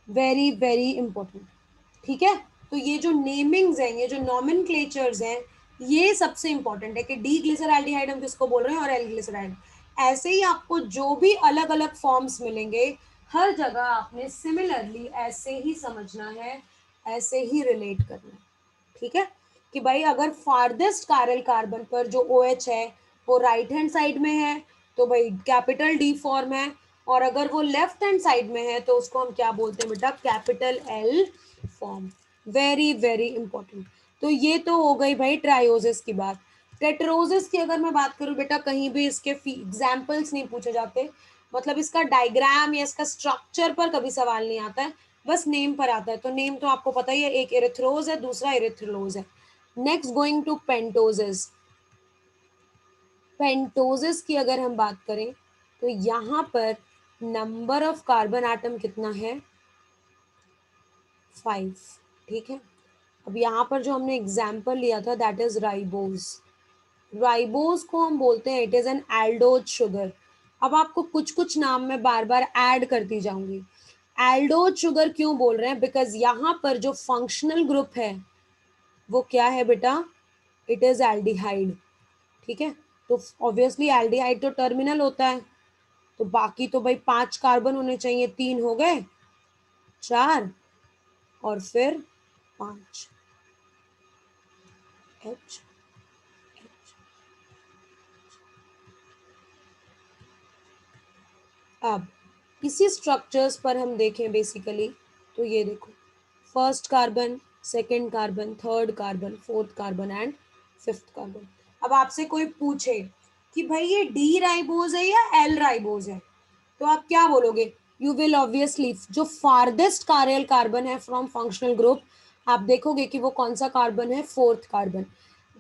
very very important, ठीक है। तो ये जो नेमिंग्स हैं, ये जो नॉमेनक्लेचर्स हैं, ये सबसे इंपॉर्टेंट है कि डी ग्लिसरैल्डिहाइड हम किसको बोल रहे हैं और एल ग्लिसरैल्ड ऐसे ही आपको जो भी अलग अलग फॉर्म्स मिलेंगे हर जगह आपने सिमिलरली ऐसे ही समझना है, ऐसे ही रिलेट करना है। ठीक है, कि भाई अगर फारदेस्ट कायरल कार्बन पर जो ओ OH है वो राइट हैंड साइड में है तो भाई कैपिटल डी फॉर्म है, और अगर वो लेफ्ट हैंड साइड में है तो उसको हम क्या बोलते हैं बेटा, capital L form. Very very important. तो ये तो हो गई भाई ट्रायोसिस की बात। टेट्रोसिस की अगर मैं बात करूं बेटा, कहीं भी इसके एग्जाम्पल्स नहीं पूछे जाते, मतलब इसका डायग्राम या इसका स्ट्रक्चर पर कभी सवाल नहीं आता है, बस नेम पर आता है। तो नेम तो आपको पता ही है, एक एरिथ्रोज है, दूसरा एरिथ्रोलोज है। Next going to pentoses. Pentoses की अगर हम बात करें तो यहाँ पर नंबर ऑफ कार्बन एटम कितना है, 5। ठीक है, अब यहाँ पर जो हमने एग्जाम्पल लिया था दैट इज राइबोज। राइबोज को हम बोलते हैं it is an aldose sugar. अब आपको कुछ कुछ नाम में बार बार ऐड करती जाऊंगी। एल्डोज शुगर क्यों बोल रहे हैं, बिकॉज यहाँ पर जो फंक्शनल ग्रुप है वो क्या है बेटा, इट इज एल्डिहाइड। ठीक है, तो ऑब्वियसली एल्डिहाइड तो टर्मिनल होता है, तो बाकी तो भाई 5 कार्बन होने चाहिए, 3 हो गए, 4 और फिर 5 एच। अब इसी स्ट्रक्चर्स पर हम देखें बेसिकली, तो ये देखो, first carbon, second carbon, third carbon, fourth carbon and fifth carbon. अब आपसे कोई पूछे कि भाई ये डी राइबोज है या एल राइबोज है, तो आप क्या बोलोगे, यू विल ऑब्वियसली जो फारदेस्ट कार्यल कार्बन है फ्रॉम फंक्शनल ग्रुप, आप देखोगे कि वो कौन सा कार्बन है, फोर्थ कार्बन।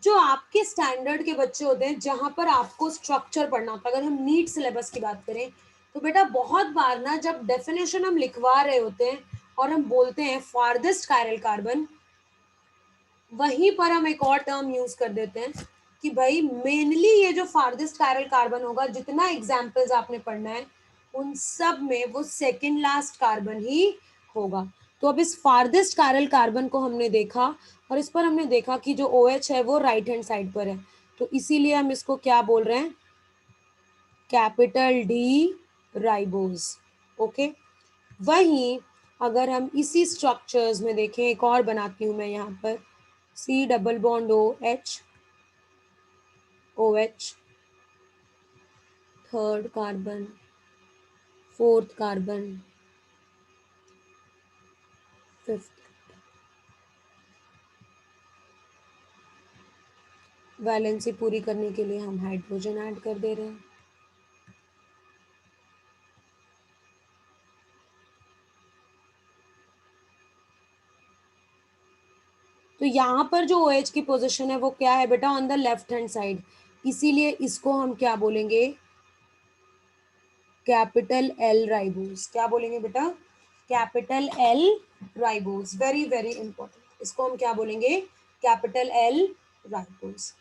जो आपके स्टैंडर्ड के बच्चे होते हैं जहां पर आपको स्ट्रक्चर पढ़ना होता है, अगर हम नीट सिलेबस की बात करें तो बेटा बहुत बार ना जब डेफिनेशन हम लिखवा रहे होते हैं और हम बोलते हैं फारदेस्ट कायरल कार्बन, वहीं पर हम एक और टर्म यूज कर देते हैं कि भाई मेनली ये जो फारदेस्ट कायरल कार्बन होगा, जितना एग्जाम्पल्स आपने पढ़ना है उन सब में वो सेकेंड लास्ट कार्बन ही होगा। तो अब इस फारदेस्ट कायरल कार्बन को हमने देखा और इस पर हमने देखा कि जो ओ OH है वो राइट हैंड साइड पर है, तो इसीलिए हम इसको क्या बोल रहे हैं, कैपिटल डी राइबोज। ओके, वहीं अगर हम इसी स्ट्रक्चर्स में देखें, एक और बनाती हूं मैं यहाँ पर, C double bond O H, third carbon, fourth carbon, fifth, valency पूरी करने के लिए हम हाइड्रोजन ऐड कर दे रहे हैं। तो यहाँ पर जो OH की पोजीशन है वो क्या है बेटा, on the left hand side, इसीलिए इसको हम क्या बोलेंगे, कैपिटल एल राइबोस। क्या बोलेंगे बेटा, capital L ribose. Very very important, इसको हम क्या बोलेंगे, कैपिटल एल राइबोस।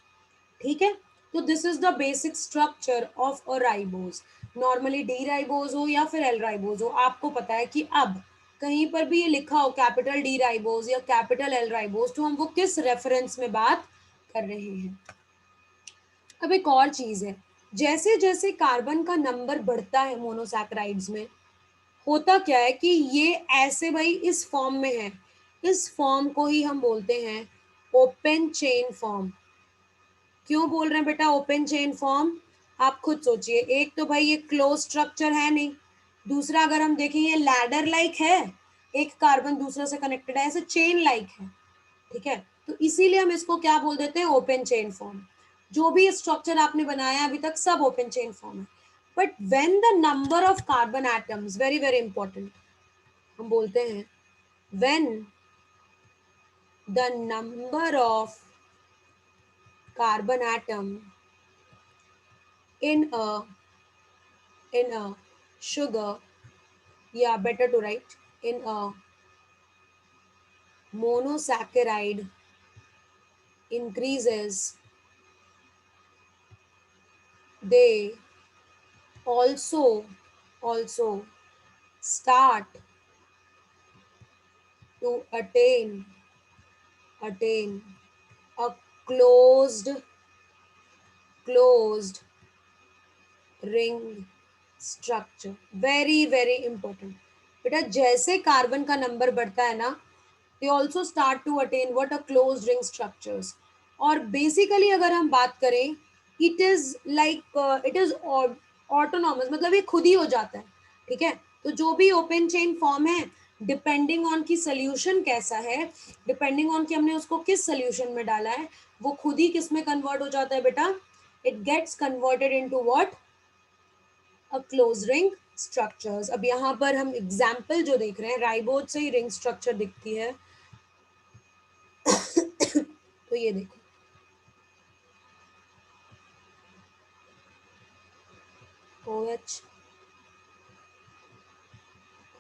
ठीक है, तो this is the basic structure of a ribose. Normally D ribose हो या फिर एल राइबोस हो, आपको पता है कि अब कहीं पर भी ये लिखा हो कैपिटल डी राइबोस या कैपिटल एल राइबोस, तो हम वो किस रेफरेंस में बात कर रहे हैं। अब एक और चीज है, जैसे जैसे कार्बन का नंबर बढ़ता है मोनोसैकेराइड्स में, होता क्या है कि ये ऐसे भाई इस फॉर्म में है, इस फॉर्म को ही हम बोलते हैं ओपन चेन फॉर्म। क्यों बोल रहे हैं बेटा ओपन चेन फॉर्म, आप खुद सोचिए, एक तो भाई ये क्लोज स्ट्रक्चर है नहीं, दूसरा अगर हम देखें ये लैडर लाइक है, एक कार्बन दूसरे से कनेक्टेड है, ऐसे चेन लाइक है। ठीक है, तो इसीलिए हम इसको क्या बोल देते हैं, ओपन चेन फॉर्म। जो भी स्ट्रक्चर आपने बनाया अभी तक सब ओपन चेन फॉर्म है। But when the number of carbon atoms, very very important, हम बोलते हैं when the number of carbon atom in a sugar, yeah, better to write in a monosaccharide increases, they also start to attain a closed ring structure, very very important बेटा। जैसे carbon का number बढ़ता है ना, they also start to attain what a close ring structures. और basically अगर हम बात करें, it is like it is autonomous, मतलब ये खुद ही हो जाता है। ठीक है, तो जो भी ओपन चेन फॉर्म है, डिपेंडिंग ऑन की सोल्यूशन कैसा है, डिपेंडिंग ऑन कि हमने उसको किस सोल्यूशन में डाला है, वो खुद ही किस में कन्वर्ट हो जाता है बेटा, it gets converted into what, a close ring structures. अब यहाँ पर हम एग्जाम्पल जो देख रहे हैं, राइबोज से ही रिंग स्ट्रक्चर दिखती है। तो ये देखो, OH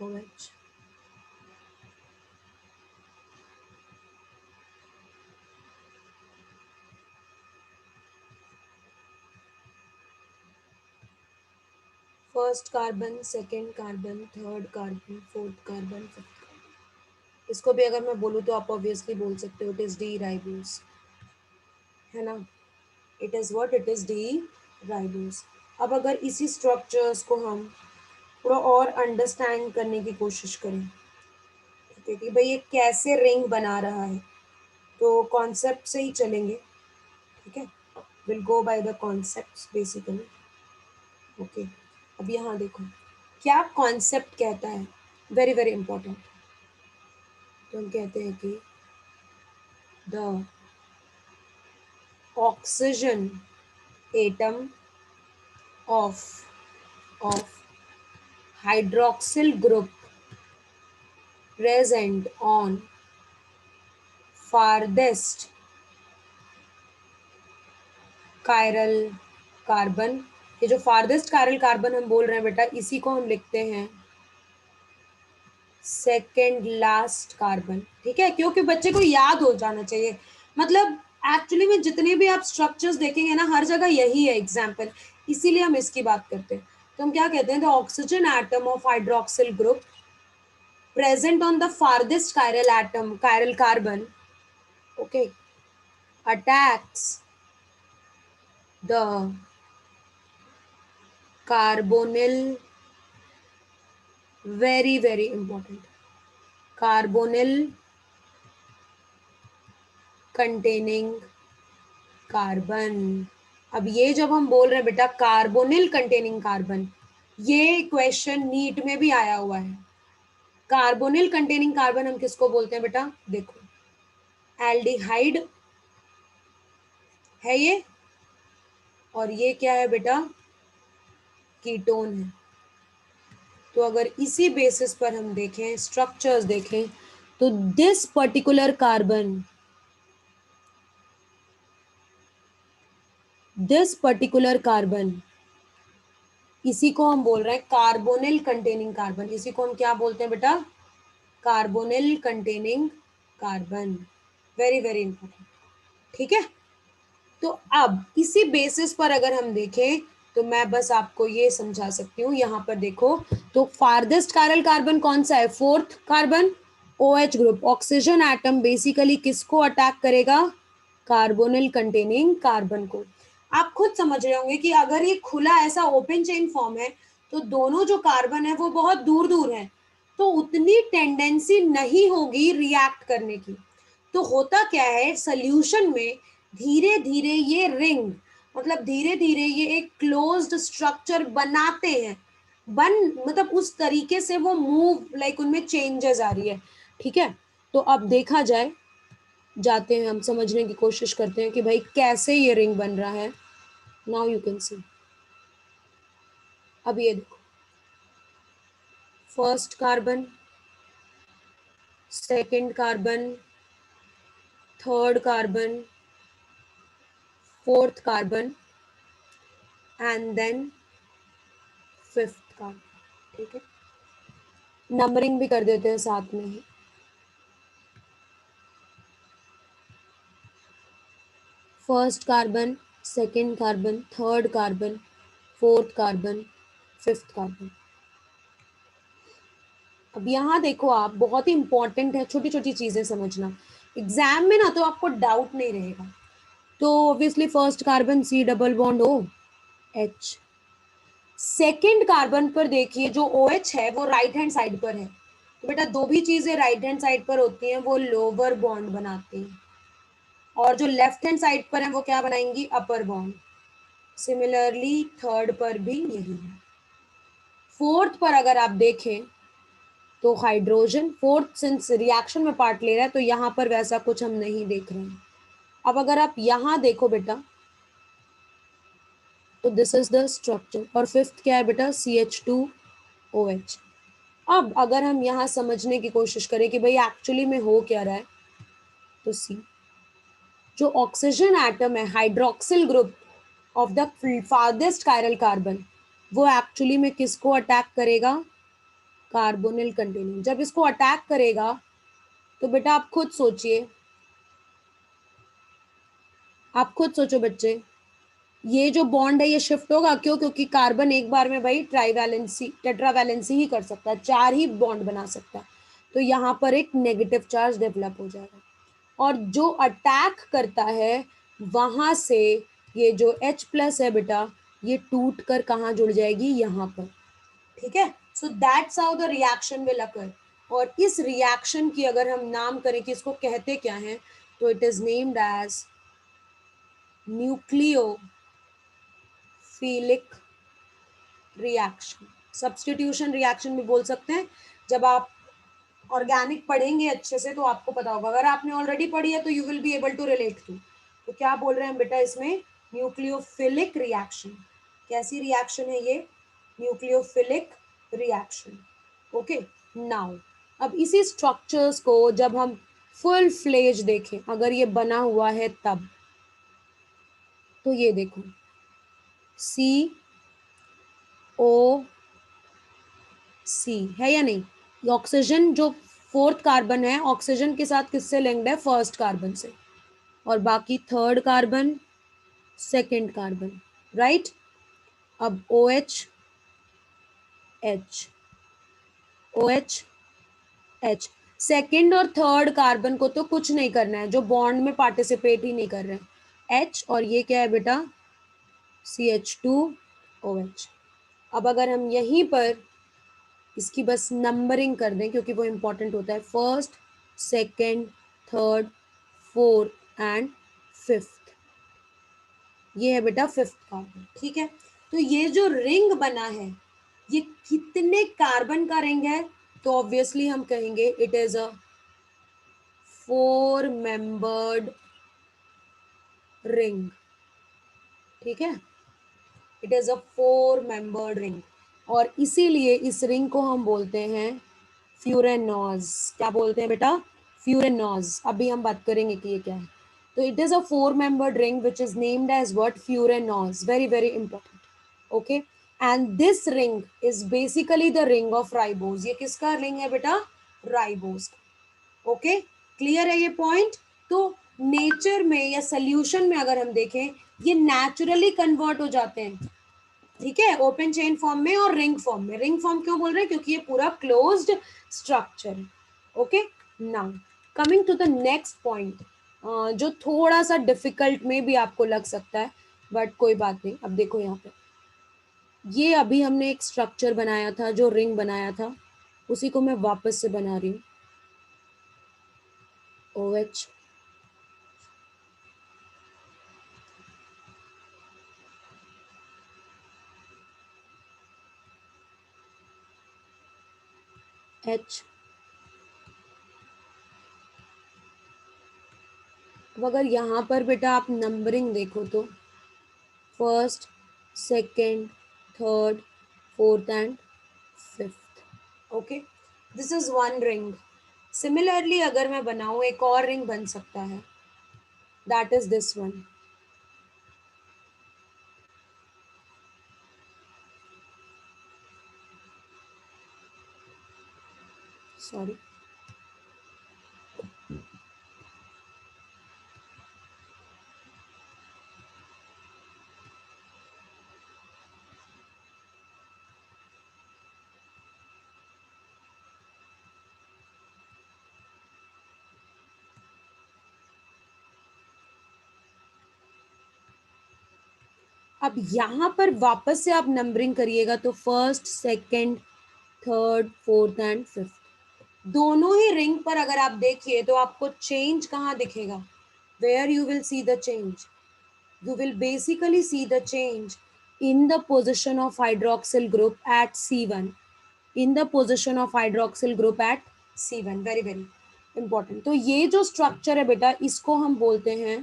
OH first carbon, second carbon, third carbon, fourth carbon, fifth carbon. इसको भी अगर मैं बोलूँ तो आप ऑब्वियसली बोल सकते हो इट इज डी राइबोस, है ना। It is what, it is D ribose. अब अगर इसी स्ट्रक्चर्स को हम थोड़ा और अंडरस्टैंड करने की कोशिश करें, ठीक है, कि भाई ये कैसे रिंग बना रहा है, तो कॉन्सेप्ट से ही चलेंगे। ठीक है, will go by the concepts basically. Okay, अब यहाँ देखो क्या कॉन्सेप्ट कहता है, वेरी वेरी इंपॉर्टेंट। तो हम कहते हैं कि the oxygen atom of hydroxyl group present on farthest chiral carbon, ये जो फारदेस्ट कायरल कार्बन हम बोल रहे हैं बेटा, इसी को हम लिखते हैं सेकेंड लास्ट कार्बन। ठीक है, क्योंकि बच्चे को याद हो जाना चाहिए। मतलब एक्चुअली में जितने भी आप स्ट्रक्चर्स देखेंगे ना, हर जगह यही है एग्जाम्पल, इसीलिए हम इसकी बात करते हैं। तो हम क्या कहते हैं, the oxygen atom of hydroxyl group present on the farthest chiral carbon, okay, attacks the carbonyl, very very important, carbonyl containing carbon. अब ये जब हम बोल रहे हैं बेटा कार्बोनिल कंटेनिंग कार्बन, ये क्वेश्चन नीट में भी आया हुआ है। कार्बोनिल कंटेनिंग कार्बन हम किसको बोलते हैं बेटा, देखो एल्डिहाइड है ये, और ये क्या है बेटा, कीटोन है। तो अगर इसी बेसिस पर हम देखें, स्ट्रक्चर्स देखें, तो this particular carbon, this particular carbon, इसी को हम बोल रहे हैं कार्बोनिल कंटेनिंग कार्बन। इसी को हम क्या बोलते हैं बेटा, carbonyl containing carbon. Very very important. ठीक है, तो अब इसी बेसिस पर अगर हम देखें, तो मैं बस आपको ये समझा सकती हूँ। यहाँ पर देखो, तो फारदेस्ट कायरल कार्बन कौन सा है, fourth carbon, OH group. Oxygen atom basically किसको अटैक करेगा, कार्बोनिल कंटेनिंग कार्बन को। आप खुद समझ रहे होंगे कि अगर ये खुला ऐसा ओपन चेन फॉर्म है, तो दोनों जो कार्बन है वो बहुत दूर दूर है, तो उतनी टेंडेंसी नहीं होगी रिएक्ट करने की। तो होता क्या है, सोल्यूशन में धीरे धीरे ये रिंग, मतलब धीरे धीरे ये एक क्लोज्ड स्ट्रक्चर बनाते हैं, बन मतलब उस तरीके से वो मूव, लाइक उनमें चेंजेस आ रही है। ठीक है, तो अब देखा जाए, जाते हैं हम समझने की कोशिश करते हैं कि भाई कैसे ये रिंग बन रहा है। नाउ यू कैन सी, अब ये देखो, first carbon, second carbon, third carbon, fourth carbon, and then fifth carbon. ठीक है, नंबरिंग भी कर देते हैं साथ में ही। First carbon, second carbon, third carbon, fourth carbon, fifth carbon. अब यहाँ देखो आप, बहुत ही इंपॉर्टेंट है छोटी छोटी चीजें समझना, एग्जाम में ना तो आपको डाउट नहीं रहेगा। तो obviously first carbon, C double bond O H, second carbon पर देखिए जो OH है वो राइट हैंड साइड पर है, तो बेटा दो भी चीजें राइट हैंड साइड पर होती हैं वो लोअर बॉन्ड बनाती हैं, और जो लेफ्ट हैंड साइड पर है वो क्या बनाएंगी, अपर बॉन्ड। सिमिलरली थर्ड पर भी यही है। फोर्थ पर अगर आप देखें तो हाइड्रोजन फोर्थ सिंस रिएक्शन में पार्ट ले रहा है तो यहाँ पर वैसा कुछ हम नहीं देख रहे हैं। अब अगर आप यहाँ देखो बेटा तो दिस इज द स्ट्रक्चर, और फिफ्थ क्या है बेटा, CH2OH। अब अगर हम यहाँ समझने की कोशिश करें कि भाई एक्चुअली में हो क्या रहा है, तो सी जो ऑक्सीजन एटम है hydroxyl group of the farthest chiral carbon, वो एक्चुअली में किसको अटैक करेगा, कार्बोनिल कंटेनियम। जब इसको अटैक करेगा तो बेटा आप खुद सोचिए, आप खुद सोचो बच्चे, ये जो बॉन्ड है ये शिफ्ट होगा क्यों, क्योंकि कार्बन एक बार में भाई ट्राईवैलेंसी टेट्रावैलेंसी ही कर सकता है, चार ही बॉन्ड बना सकता है, तो यहाँ पर एक नेगेटिव चार्ज डेवलप हो जाएगा, और जो अटैक करता है वहां से ये जो H+ है बेटा ये टूट कर कहाँ जुड़ जाएगी, यहाँ पर। ठीक है, so that's how the reaction will occur. और इस रिएक्शन की अगर हम नाम करें कि इसको कहते क्या है, तो it is named as nucleophilic reaction. Substitution reaction भी बोल सकते हैं। जब आप ऑर्गेनिक पढ़ेंगे अच्छे से तो आपको पता होगा, अगर आपने ऑलरेडी पढ़ी है तो you will be able to relate to. तो क्या बोल रहे हैं बेटा इसमें, न्यूक्लियोफिलिक रिएक्शन। कैसी रिएक्शन है ये, न्यूक्लियोफिलिक रिएक्शन। ओके, नाउ अब इसी स्ट्रक्चर्स को जब हम फुल फ्लेज देखें, अगर ये बना हुआ है तब, तो ये देखो COC है या नहीं, ऑक्सीजन जो फोर्थ कार्बन है ऑक्सीजन के साथ किससे लिंक्ड है, फर्स्ट कार्बन से, और बाकी third carbon second carbon, right. अब OH H OH H, second और थर्ड कार्बन को तो कुछ नहीं करना है, जो बॉन्ड में पार्टिसिपेट ही नहीं कर रहे हैं, H, और ये क्या है बेटा, CH2OH। अब अगर हम यहीं पर इसकी बस नंबरिंग कर दें क्योंकि वो इंपॉर्टेंट होता है, first second third fourth and fifth, ये है बेटा फिफ्थ कार्बन। ठीक है, तो ये जो रिंग बना है ये कितने कार्बन का रिंग है, तो ऑब्वियसली हम कहेंगे it is a 4 membered ring. ठीक है, it is a 4 membered ring, और इसीलिए इस रिंग को हम बोलते हैं फ्यूरेनॉज। क्या बोलते हैं बेटा, फ्यूरेनॉज। अभी हम बात करेंगे कि ये क्या है। तो it is a 4 membered ring which is named as what, furanose. Very very important. Okay, and this ring is basically the ring of ribose. ये किसका रिंग है बेटा, राइबोज। ओके, क्लियर है ये पॉइंट। तो नेचर में या सोल्यूशन में अगर हम देखें ये नेचुरली कन्वर्ट हो जाते हैं, ठीक है, ओपन चेन फॉर्म में और रिंग फॉर्म में। रिंग फॉर्म क्यों बोल रहे हैं, क्योंकि ये पूरा क्लोज्ड स्ट्रक्चर है। Okay, now coming to the next point, जो थोड़ा सा डिफिकल्ट में भी आपको लग सकता है, बट कोई बात नहीं। अब देखो यहाँ पे ये अभी हमने एक स्ट्रक्चर बनाया था जो रिंग बनाया था, उसी को मैं वापस से बना रही हूँ। OH H। अब अगर यहाँ पर बेटा आप नंबरिंग देखो तो first second third fourth and fifth. Okay, this is one ring. Similarly अगर मैं बनाऊं एक और रिंग बन सकता है, that is this one. Sorry, अब यहाँ पर वापस से आप नंबरिंग करिएगा तो first, second, third, fourth and fifth दोनों ही रिंग पर अगर आप देखिए तो आपको चेंज कहाँ दिखेगा? Where you will see the change? You will basically see the change in the position of hydroxyl group at C1. In the position of hydroxyl group at C1. Very very important. तो ये जो structure है बेटा इसको हम बोलते हैं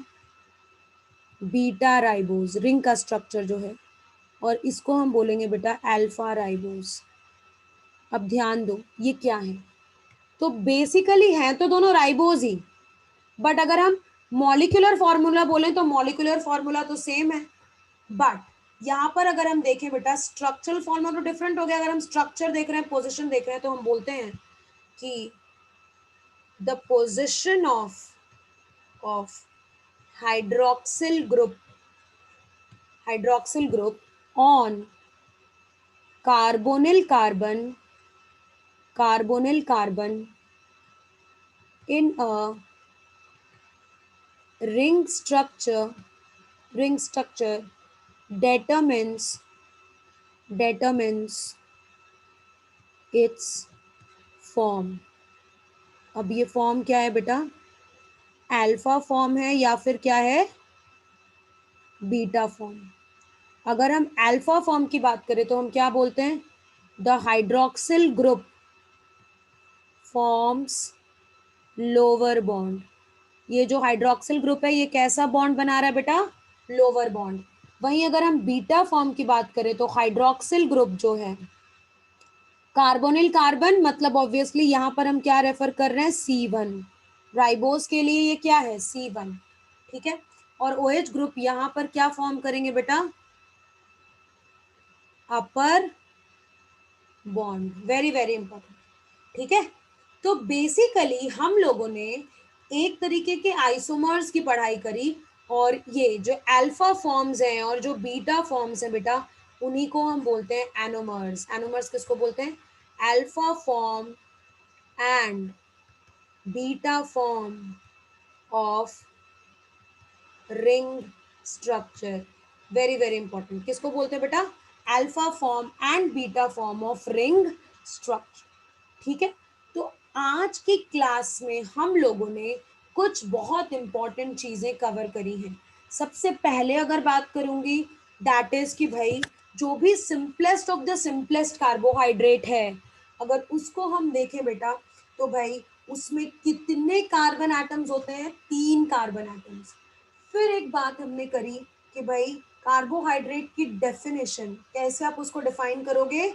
beta ribose, ring का स्ट्रक्चर जो है, और इसको हम बोलेंगे बेटा अल्फा राइबोज। अब ध्यान दो ये क्या है, तो बेसिकली है तो दोनों राइबोज ही, बट अगर हम मॉलिक्यूलर फॉर्मूला बोलें तो मॉलिक्यूलर फॉर्मूला तो सेम है, बट यहाँ पर अगर हम देखें बेटा स्ट्रक्चरल फॉर्मूला तो डिफरेंट हो गया। अगर हम स्ट्रक्चर देख रहे हैं, पोजीशन देख रहे हैं, तो हम बोलते हैं कि the position of hydroxyl group on carbonyl carbon in a ring structure determines its form। अब ये फॉर्म क्या है बेटा? अल्फा फॉर्म है या फिर क्या है? Beta form. अगर हम अल्फा फॉर्म की बात करें तो हम क्या बोलते हैं? The hydroxyl group forms lower bond. ये जो हाइड्रोक्सिल ग्रुप है ये कैसा बॉन्ड बना रहा है बेटा? Lower bond. वहीं अगर हम बीटा फॉर्म की बात करें तो हाइड्रोक्सिल ग्रुप जो है, कार्बोनिल कार्बन मतलब ऑब्वियसली यहाँ पर हम क्या रेफर कर रहे हैं? C1। राइबोस के लिए ये क्या है? C1। ठीक है, और OH ग्रुप यहाँ पर क्या फॉर्म करेंगे बेटा? अपर बॉन्ड। Very very important. ठीक है, तो बेसिकली हम लोगों ने एक तरीके के आइसोमर्स की पढ़ाई करी, और ये जो अल्फा फॉर्म्स हैं और जो बीटा फॉर्म्स हैं बेटा उन्हीं को हम बोलते हैं एनोमर्स। एनोमर्स किसको बोलते हैं? Alpha form and beta form of ring structure. Very very important. किसको बोलते हैं बेटा? Alpha form and beta form of ring structure. ठीक है, तो आज की क्लास में हम लोगों ने कुछ बहुत इंपॉर्टेंट चीजें कवर करी हैं। सबसे पहले अगर बात करूंगी दैट इज कि भाई जो भी simplest of the simplest carbohydrate है, अगर उसको हम देखें बेटा तो भाई उसमें कितने कार्बन एटम्स होते हैं? 3 कार्बन एटम्स। फिर एक बात हमने करी कि भाई कार्बोहाइड्रेट की डेफिनेशन कैसे आप उसको डिफाइन करोगे?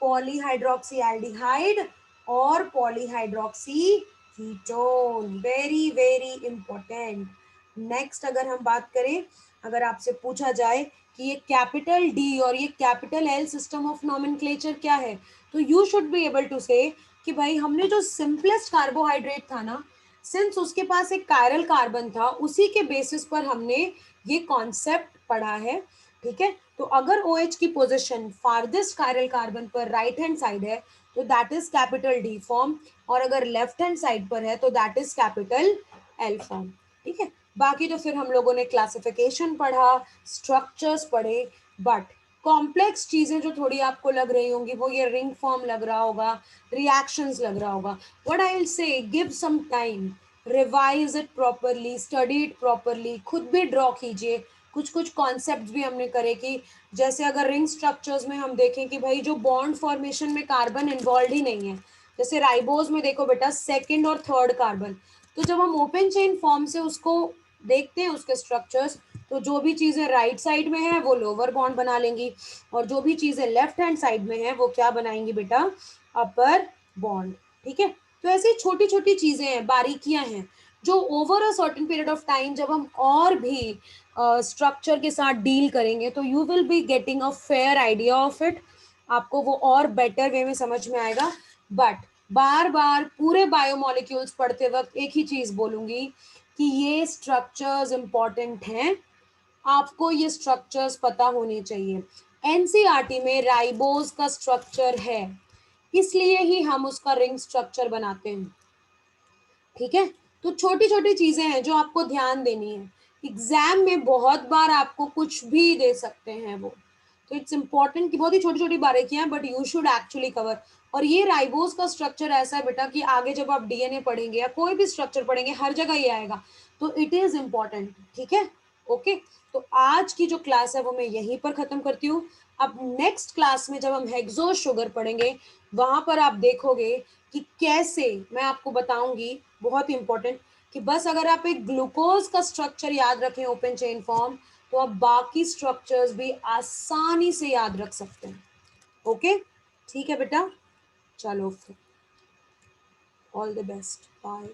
पॉलीहाइड्रोक्सी एल्डिहाइड और polyhydroxy ketone. Very very important. Next अगर हम बात करें, अगर आपसे पूछा जाए कि ये कैपिटल डी और ये capital L system of nomenclature क्या है, तो you should be able to say कि भाई हमने जो सिंपलेस्ट कार्बोहाइड्रेट था ना, सिंस उसके पास एक कायरल कार्बन था, उसी के बेसिस पर हमने ये कॉन्सेप्ट पढ़ा है। ठीक है, तो अगर OH की पोजीशन फारदेस्ट कायरल कार्बन पर राइट हैंड साइड है तो that is capital D form, और अगर लेफ्ट हैंड साइड पर है तो that is capital L form. ठीक है, बाकी तो फिर हम लोगों ने क्लासिफिकेशन पढ़ा, स्ट्रक्चर्स पढ़े, बट कॉम्प्लेक्स चीजें जो थोड़ी आपको लग रही होंगी वो ये रिंग फॉर्म लग रहा होगा, रिएक्शंस लग रहा होगा। What I will say, give some time, revise it properly, study it properly, खुद भी ड्रॉ कीजिए। कुछ कुछ कॉन्सेप्ट भी हमने करे कि जैसे अगर रिंग स्ट्रक्चर्स में हम देखें कि भाई जो बॉन्ड फॉर्मेशन में कार्बन इन्वॉल्व ही नहीं है, जैसे राइबोज में देखो बेटा सेकंड और थर्ड कार्बन, तो जब हम ओपन चेन फॉर्म से उसको देखते हैं उसके स्ट्रक्चर्स, तो जो भी चीजें राइट साइड में है वो लोअर बॉन्ड बना लेंगी, और जो भी चीजें लेफ्ट हैंड साइड में है वो क्या बनाएंगी बेटा? अपर बॉन्ड। ठीक है, तो ऐसी छोटी छोटी चीजें हैं, बारीकियां हैं, जो over a certain period of time जब हम और भी स्ट्रक्चर के साथ डील करेंगे तो you will be getting a fair idea of it. आपको वो और बेटर वे में समझ में आएगा। बट बार बार पूरे बायोमोलिक्यूल्स पढ़ते वक्त एक ही चीज बोलूंगी कि ये स्ट्रक्चर्स इंपॉर्टेंट हैं, आपको ये स्ट्रक्चर्स पता होने चाहिए। एनसीईआरटी में राइबोज का स्ट्रक्चर है, इसलिए ही हम उसका रिंग स्ट्रक्चर बनाते हैं। ठीक है, तो छोटी छोटी चीजें हैं जो आपको ध्यान देनी है एग्जाम में बहुत बार आपको कुछ भी दे सकते हैं वो, तो इट्स इंपॉर्टेंट कि बहुत ही छोटी छोटी बारीकियां but you should actually cover. और ये राइबोस का स्ट्रक्चर ऐसा है बेटा कि आगे जब आप डीएनए पढ़ेंगे या कोई भी स्ट्रक्चर पढ़ेंगे हर जगह ये आएगा, तो इट इज इम्पॉर्टेंट। ठीक है, ओके। तो आज की जो क्लास है वो मैं यहीं पर खत्म करती हूँ। अब नेक्स्ट क्लास में जब हम हेक्सो शुगर पढ़ेंगे वहां पर आप देखोगे कि कैसे, मैं आपको बताऊंगी, बहुत इंपॉर्टेंट, कि बस अगर आप एक ग्लूकोज का स्ट्रक्चर याद रखें ओपन चेन फॉर्म, तो आप बाकी स्ट्रक्चर्स भी आसानी से याद रख सकते हैं। ओके, ठीक है बेटा, चलो, ऑल द बेस्ट, बाय।